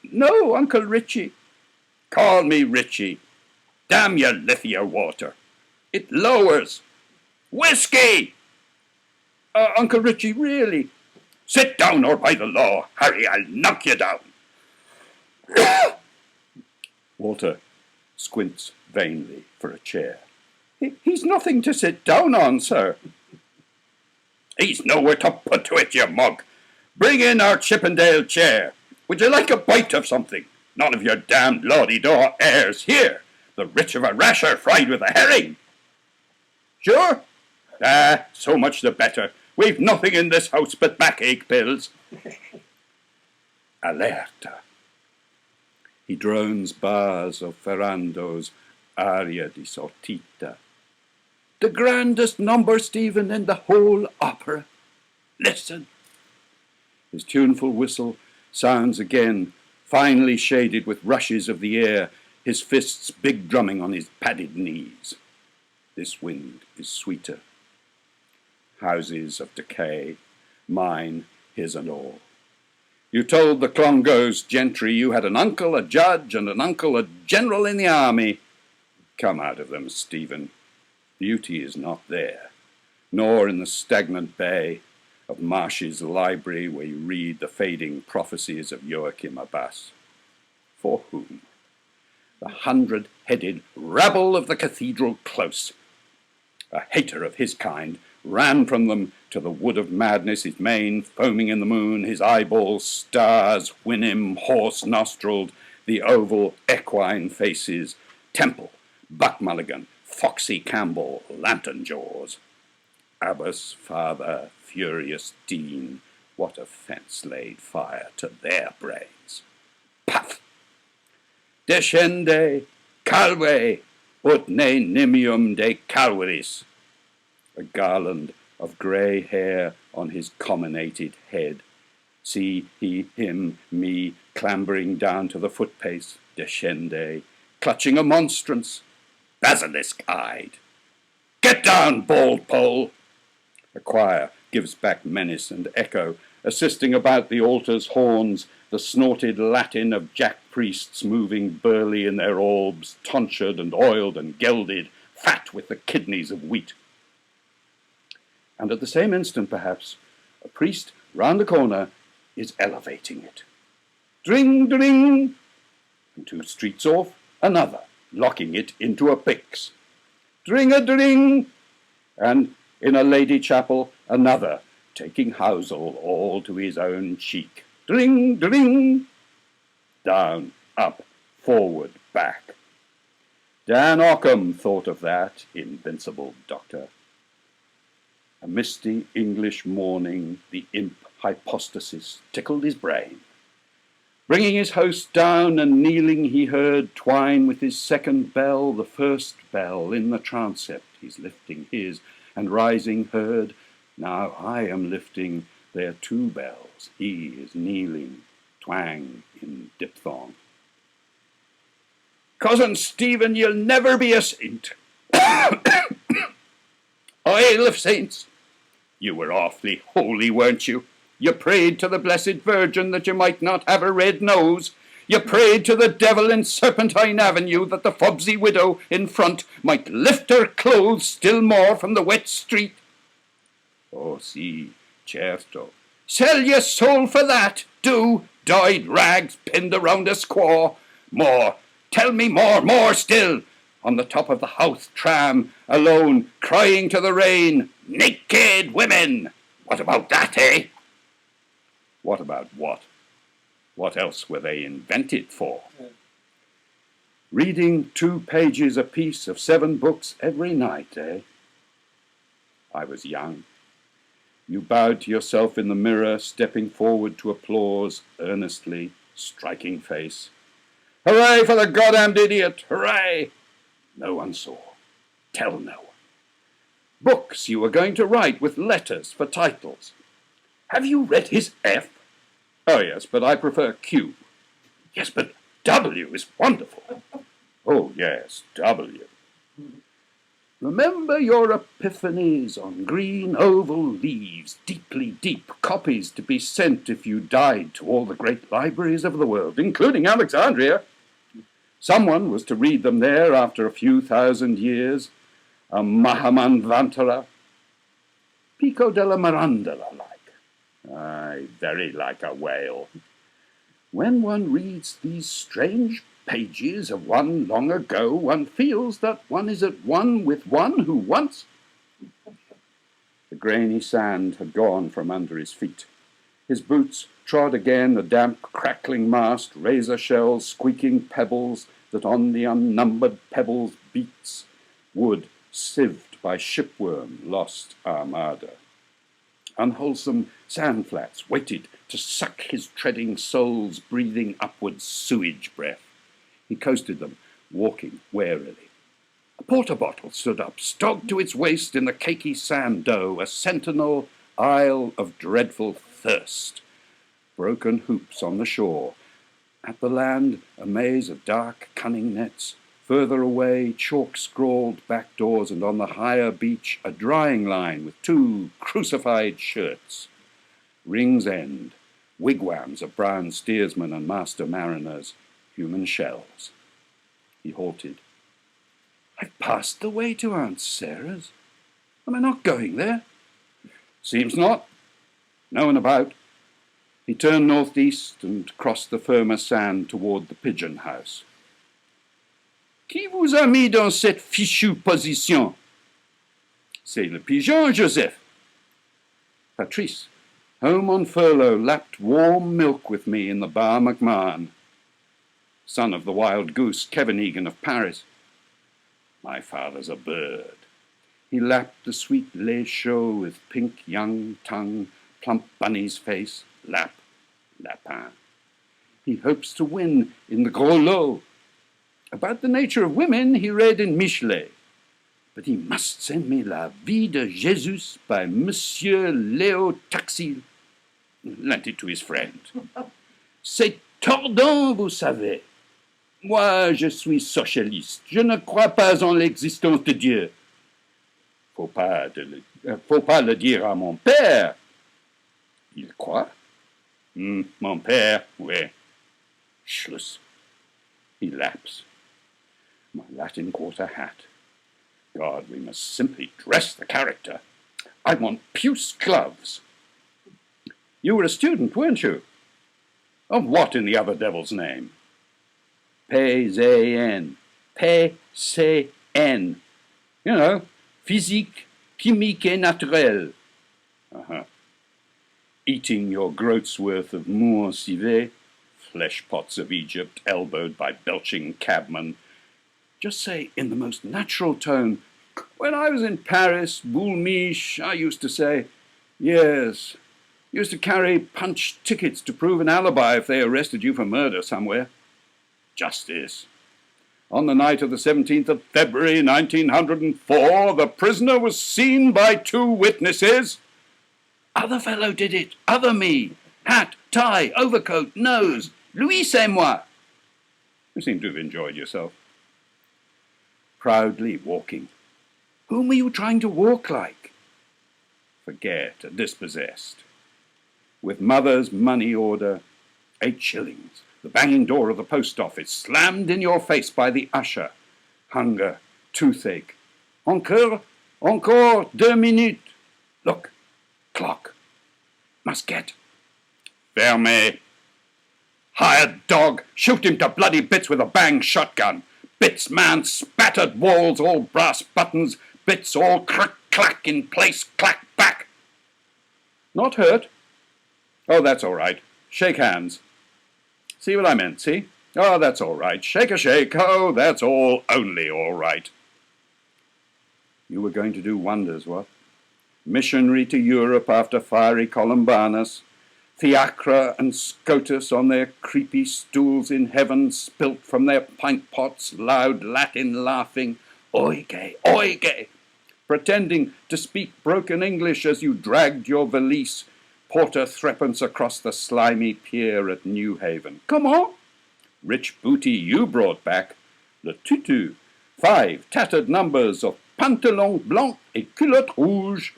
No, Uncle Richie. Call me Richie. Damn your Lithia water. It lowers. Whiskey! Uncle Richie, really? Sit down, or by the law, Harry, I'll knock you down. Walter squints vainly for a chair. He's nothing to sit down on, sir. He's nowhere to put to it, you mug. Bring in our Chippendale chair. Would you like a bite of something? None of your damned lawdy-daw airs. Here, the rich of a rasher fried with a herring. Sure? So much the better. We've nothing in this house but backache pills. Alerta. He drones bars of Ferrando's aria di sortita. The grandest number, Stephen, in the whole opera. Listen. His tuneful whistle sounds again, finely shaded with rushes of the air, his fists big drumming on his padded knees. This wind is sweeter. Houses of decay, mine, his and all. You told the Clongowes gentry you had an uncle, a judge, and an uncle, a general in the army. Come out of them, Stephen. Beauty is not there, nor in the stagnant bay of Marsh's library where you read the fading prophecies of Joachim Abbas. For whom? The 100-headed rabble of the cathedral close. A hater of his kind ran from them to the wood of madness, his mane foaming in the moon, his eyeballs stars, Wynnum horse-nostrilled, the oval equine faces, Temple, Buck Mulligan, Foxy Campbell, Lantern Jaws. Abbas, father, furious dean, what offence laid fire to their brains? Puff! Descende, calve, ut ne nimium de calvaris. A garland of grey hair on his comminated head. See he, him, me, clambering down to the footpace, descende, clutching a monstrance, basilisk-eyed. Get down, bald pole! A choir gives back menace and echo, assisting about the altar's horns, the snorted Latin of jack priests moving burly in their orbs, tonsured and oiled and gelded, fat with the kidneys of wheat. And at the same instant, perhaps, a priest round the corner is elevating it. Dring, dring! And 2 streets off, another, locking it into a pyx. Dring-a-dring! And in a lady chapel, another, taking housel all to his own cheek. dring, dring. Down, up, forward, back. Dan Ockham thought of that, invincible doctor. A misty English morning, the imp hypostasis tickled his brain. Bringing his host down and kneeling, he heard twine with his second bell, the first bell in the transept. He's lifting his, and rising heard, now I am lifting their two bells. He is kneeling, twang in diphthong. Cousin Stephen, you'll never be a saint. Oil of saints! You were awfully holy, weren't you? You prayed to the Blessed Virgin that you might not have a red nose. You prayed to the devil in Serpentine Avenue that the fubsy widow in front might lift her clothes still more from the wet street. Oh, si, certo. Sell your soul for that, do, dyed rags pinned around a squaw. More, tell me more still. On the top of the Howth tram, alone, crying to the rain, naked women. What about that, eh? What about what? What else were they invented for? Reading 2 pages apiece of 7 books every night, eh? I was young. You bowed to yourself in the mirror, stepping forward to applause, earnestly, striking face. Hooray for the goddamned idiot! Hooray! No one saw. Tell no one. Books you were going to write with letters for titles. Have you read his F? Oh, yes, but I prefer Q. Yes, but W is wonderful. Oh, yes, W. Remember your epiphanies on green oval leaves, deeply deep, copies to be sent if you died to all the great libraries of the world, including Alexandria. Someone was to read them there after a few thousand years, a Mahamanvantara. Pico della Mirandola like. Aye, very like a whale. When one reads these strange pages of one long ago, one feels that one is at one with one who once... The grainy sand had gone from under his feet. His boots trod again the damp, crackling mast, razor shells, squeaking pebbles that on the unnumbered pebbles beats, wood sieved by shipworm, lost armada. Unwholesome sandflats waited to suck his treading soles, breathing upwards sewage breath. He coasted them, walking warily. A porter bottle stood up, stogged to its waist in the cakey sand dough, a sentinel isle of dreadful thirst. Broken hoops on the shore. At the land, a maze of dark, cunning nets. Further away, chalk-scrawled back doors, and on the higher beach, a drying line with 2 crucified shirts. Ring's End, wigwams of brown steersmen and master mariners, human shells. He halted. I've passed the way to Aunt Sarah's. Am I not going there? Seems not. No one about. He turned northeast and crossed the firmer sand toward the pigeon house. Qui vous a mis dans cette fichue position? C'est le pigeon, Joseph. Patrice, home on furlough, lapped warm milk with me in the Bar McMahon. Son of the wild goose, Kevin Egan of Paris. My father's a bird. He lapped the sweet lait chaud with pink young tongue, plump bunny's face, lap, lapin. He hopes to win in the gros lot. About the nature of women he read in Michelet. But he must send me La Vie de Jesus by Monsieur Léo Taxil. Lent it to his friend. C'est tordant, vous savez. Moi, je suis socialiste. Je ne crois pas en l'existence de Dieu. Faut pas le dire à mon père. Il croit? Mon père, oui. Schluss. He laps. My Latin Quarter hat. God, we must simply dress the character. I want puce gloves. You were a student, weren't you? Of what in the other devil's name? P-Z-N. P-C-N. You know, physique, chimique et naturelle. eating your groat's worth of moor civet, flesh pots of Egypt elbowed by belching cabmen. Just say in the most natural tone, "When I was in Paris, boule miche, I used to say, yes, used to carry punched tickets to prove an alibi if they arrested you for murder somewhere. Justice. On the night of the 17th of February, 1904, the prisoner was seen by 2 witnesses. Other fellow did it, other me. Hat, tie, overcoat, nose. Louis, c'est moi." You seem to have enjoyed yourself. Proudly walking. Whom were you trying to walk like? Forget, a dispossessed. With mother's money order, 8 shillings. The banging door of the post office, slammed in your face by the usher. Hunger, toothache. Encore 2 minutes. Look, clock. Must get. Fermé. Hired dog, shoot him to bloody bits with a bang shotgun. Bits, man, spattered walls, all brass buttons. Bits all crack-clack in place, clack back. Not hurt? Oh, that's all right. Shake hands. See what I meant, see? Oh, that's all right. Shake a shake. Oh, that's all only all right. You were going to do wonders, what? Missionary to Europe after fiery Columbanus. Fiacre and Scotus on their creepy stools in heaven, spilt from their pint pots, loud Latin laughing. Oige, oige! Pretending to speak broken English as you dragged your valise, porter threepence across the slimy pier at New Haven. Come on! Rich booty you brought back. Le tutu, 5 tattered numbers of pantalon blanc et culotte rouge,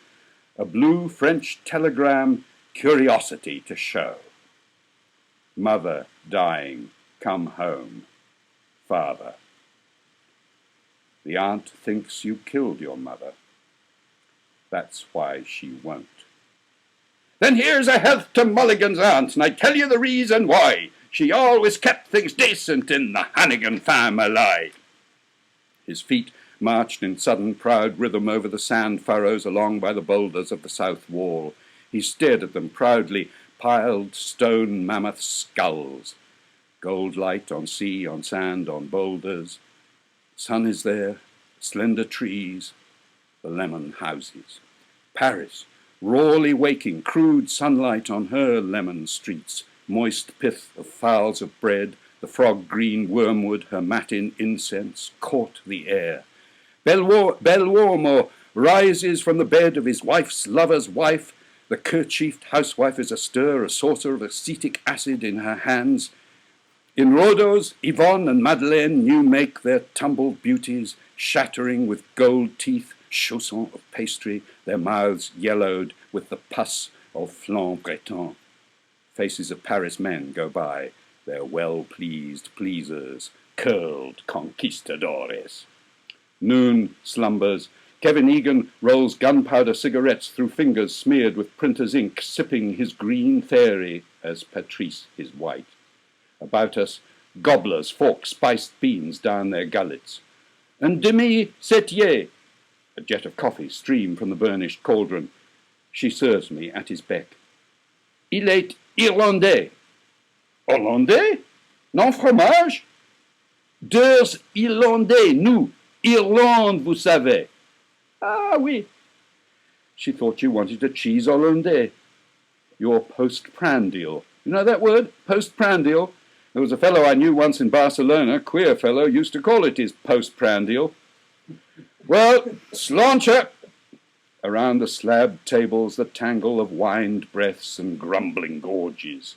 a blue French telegram, curiosity to show. Mother dying, come home. Father. The aunt thinks you killed your mother. That's why she won't. Then here's a health to Mulligan's aunt, and I tell you the reason why. She always kept things decent in the Hannigan family. His feet marched in sudden proud rhythm over the sand furrows along by the boulders of the south wall. He stared at them proudly, piled stone mammoth skulls. Gold light on sea, on sand, on boulders. Sun is there, slender trees, the lemon houses. Paris, rawly waking, crude sunlight on her lemon streets, moist pith of fowls of bread, the frog-green wormwood, her matin incense, caught the air. Bell'uomo rises from the bed of his wife's lover's wife. The kerchiefed housewife is astir, a saucer of acetic acid in her hands. In Rhodos, Yvonne and Madeleine new make their tumbled beauties, shattering with gold teeth, chaussons of pastry, their mouths yellowed with the pus of flan breton. Faces of Paris men go by, their well-pleased pleasers, curled conquistadores. Noon slumbers. Kevin Egan rolls gunpowder cigarettes through fingers smeared with printer's ink, sipping his green fairy as Patrice his white. About us, gobblers fork spiced beans down their gullets. Un demi-septier. A jet of coffee stream from the burnished cauldron. She serves me at his beck. Il est Irlandais. Hollandais? Non fromage? Deux Irlandais, nous. Irlande, vous savez. Ah, oui. She thought you wanted a cheese hollandais. Your post-prandial. You know that word? Post-prandial? There was a fellow I knew once in Barcelona, queer fellow, used to call it his post-prandial. Well, slancher. Around the slabbed tables, the tangle of whined breaths and grumbling gorges.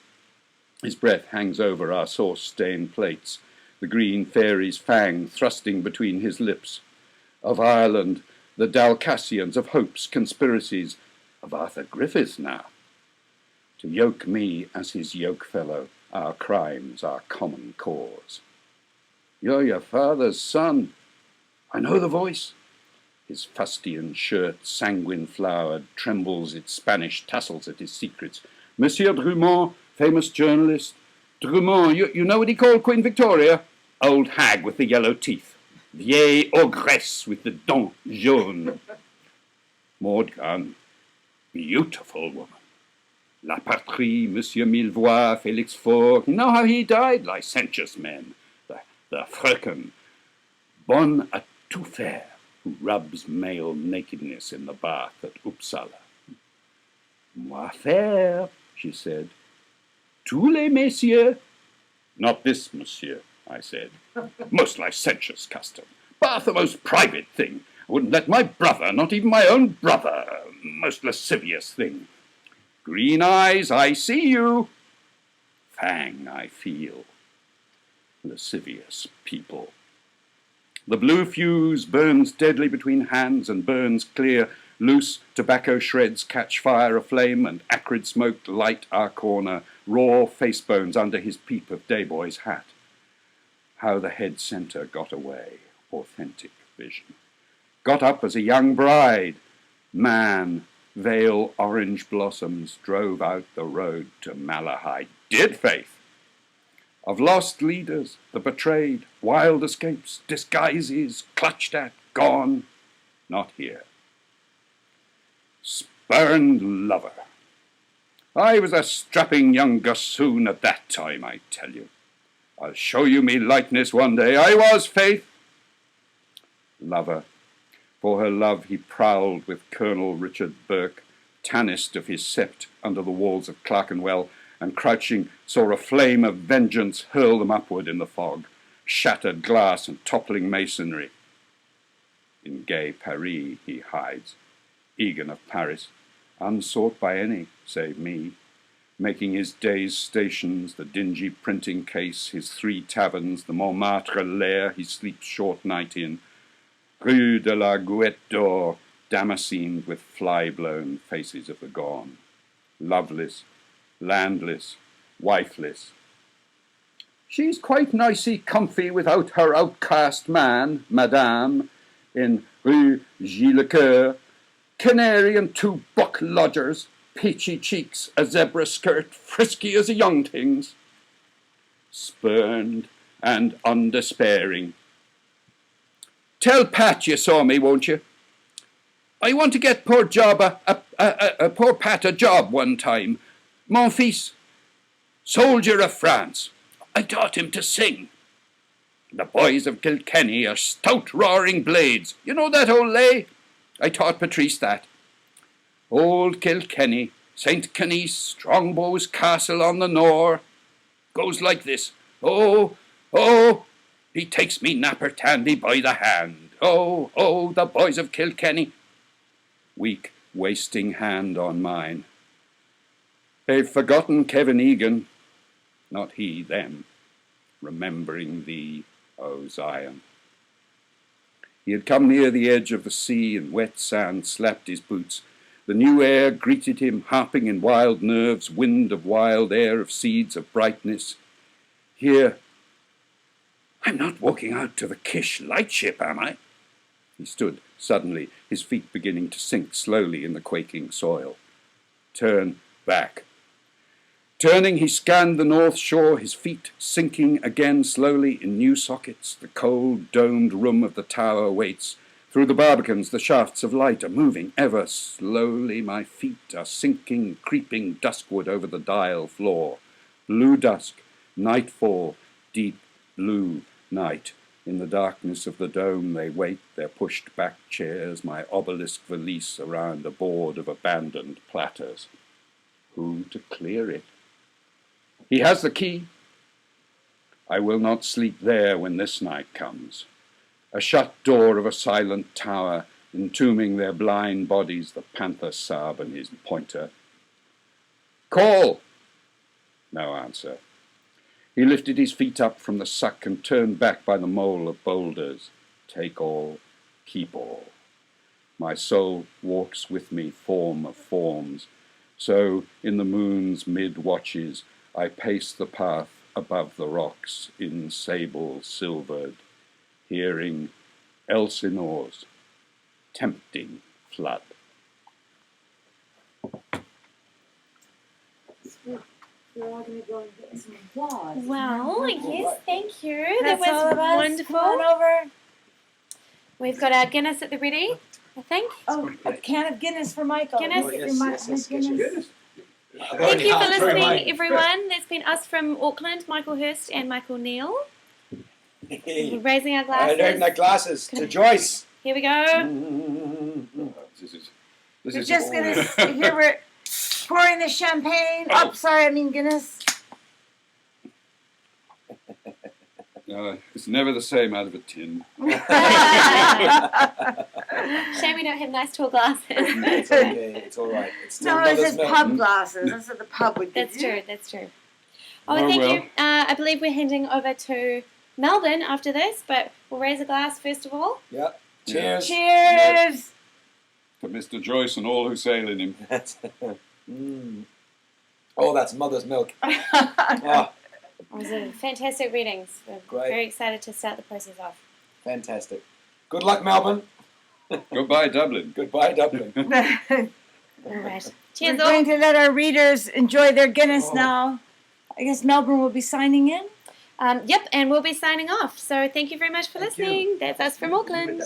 His breath hangs over our sauce-stained plates, the green fairy's fang thrusting between his lips. Of Ireland, the Dalcassians, of hopes, conspiracies, of Arthur Griffith now. To yoke me as his yoke-fellow, our crimes, our common cause. You're your father's son. I know the voice. His fustian shirt, sanguine-flowered, trembles its Spanish tassels at his secrets. Monsieur Drummond, famous journalist. Drummond, you know what he called Queen Victoria? Old hag with the yellow teeth. Vieille ogresse with the dents jaunes. Maud Gunn, beautiful woman. La Patrie, Monsieur Millevoix, Félix Faure. You know how he died? Licentious men. The fröken, bonne à tout faire, who rubs male nakedness in the bath at Uppsala. Moi faire, she said. Tous les messieurs. Not this, monsieur, I said. Most licentious custom. Bath a most private thing. I wouldn't let my brother, not even my own brother. Most lascivious thing. Green eyes, I see you. Fang, I feel. Lascivious people. The blue fuse burns deadly between hands and burns clear. Loose tobacco shreds catch fire aflame, and acrid smoke light our corner, raw face bones under his peep of dayboy's hat. How the head centre got away, authentic vision. Got up as a young bride. Man, veil orange blossoms, drove out the road to Malahide. Did faith! Of lost leaders, the betrayed, wild escapes, disguises, clutched at, gone, not here. Spurned lover. I was a strapping young gossoon at that time, I tell you. I'll show you me likeness one day. I was, faith. Lover. For her love he prowled with Colonel Richard Burke, tannist of his sept under the walls of Clerkenwell, and crouching saw a flame of vengeance hurl them upward in the fog, shattered glass and toppling masonry. In gay Paris he hides, Egan of Paris, unsought by any save me, making his day's stations, the dingy printing case, his 3 taverns, the Montmartre lair he sleeps short night in, Rue de la Gouette d'Or, damascened with fly-blown faces of the gone, loveless, landless, wifeless. She's quite nicey comfy without her outcast man, madame, in Rue Gillecoeur, canary and 2 buck lodgers, peachy cheeks, a zebra skirt, frisky as a young thing's. Spurned and undespairing. Tell Pat you saw me, won't you? I want to get poor poor Pat a job one time. Mon fils, soldier of France. I taught him to sing. The boys of Kilkenny are stout roaring blades. You know that old lay? I taught Patrice that. Old Kilkenny, St. Canice, Strongbow's castle on the Nore. Goes like this. Oh, oh, he takes me napper Tandy by the hand. Oh, oh, the boys of Kilkenny. Weak, wasting hand on mine. They've forgotten Kevin Egan, not he, them, remembering thee, O Zion. He had come near the edge of the sea, and wet sand slapped his boots. The new air greeted him, harping in wild nerves, wind of wild air, of seeds of brightness. Here, I'm not walking out to the Kish lightship, am I? He stood suddenly, his feet beginning to sink slowly in the quaking soil. Turn back. Turning, he scanned the north shore, his feet sinking again slowly in new sockets. The cold, domed room of the tower waits. Through the barbicans, the shafts of light are moving ever slowly. My feet are sinking, creeping duskward over the dial floor. Blue dusk, nightfall, deep blue night. In the darkness of the dome they wait, their pushed-back chairs, my obelisk valise around a board of abandoned platters. Who to clear it? He has the key. I will not sleep there when this night comes. A shut door of a silent tower, entombing their blind bodies, the panther Saab and his pointer. Call! No answer. He lifted his feet up from the suck and turned back by the mole of boulders. Take all, keep all. My soul walks with me, form of forms. So, in the moon's mid-watches, I pace the path above the rocks in sable silvered, hearing Elsinore's tempting flood. We're all going to go and get some applause. Well, yes, thank you. That's that all was of us. wonderful. Come on over. We've got our Guinness at the ready, I think. Oh, a can of Guinness for Michael. Guinness. Your Guinness. Thank you for listening, everyone. That's been us from Auckland, Michael Hurst and Michael Neal. We're raising our glasses. Raising our glasses to Joyce. Here we go. This We're is just going to, here we're pouring the champagne. Oh, sorry, I mean Guinness. it's never the same out of a tin. Shame we don't have nice tall glasses. It's okay. It's all right. It's still No, it's mother's just milk. pub glasses. That's what the pub would give That's you. true, that's true. Oh, Oh, thank well. you. I believe we're heading over to Melbourne after this, but we'll raise a glass first of all. Yeah. Cheers. Cheers. For Mr. Joyce and all who sail in him. Oh, that's mother's milk. Ah, It was a fantastic readings. We're Great. very excited to start the process off. fantastic. Good luck, Melbourne. Goodbye, Dublin. Goodbye, Dublin. All right. We're Cheers, all. going to let our readers enjoy their Guinness now. I guess Melbourne will be signing in. Yep, and we'll be signing off. So thank you very much for Thank you. listening. That's us from Auckland.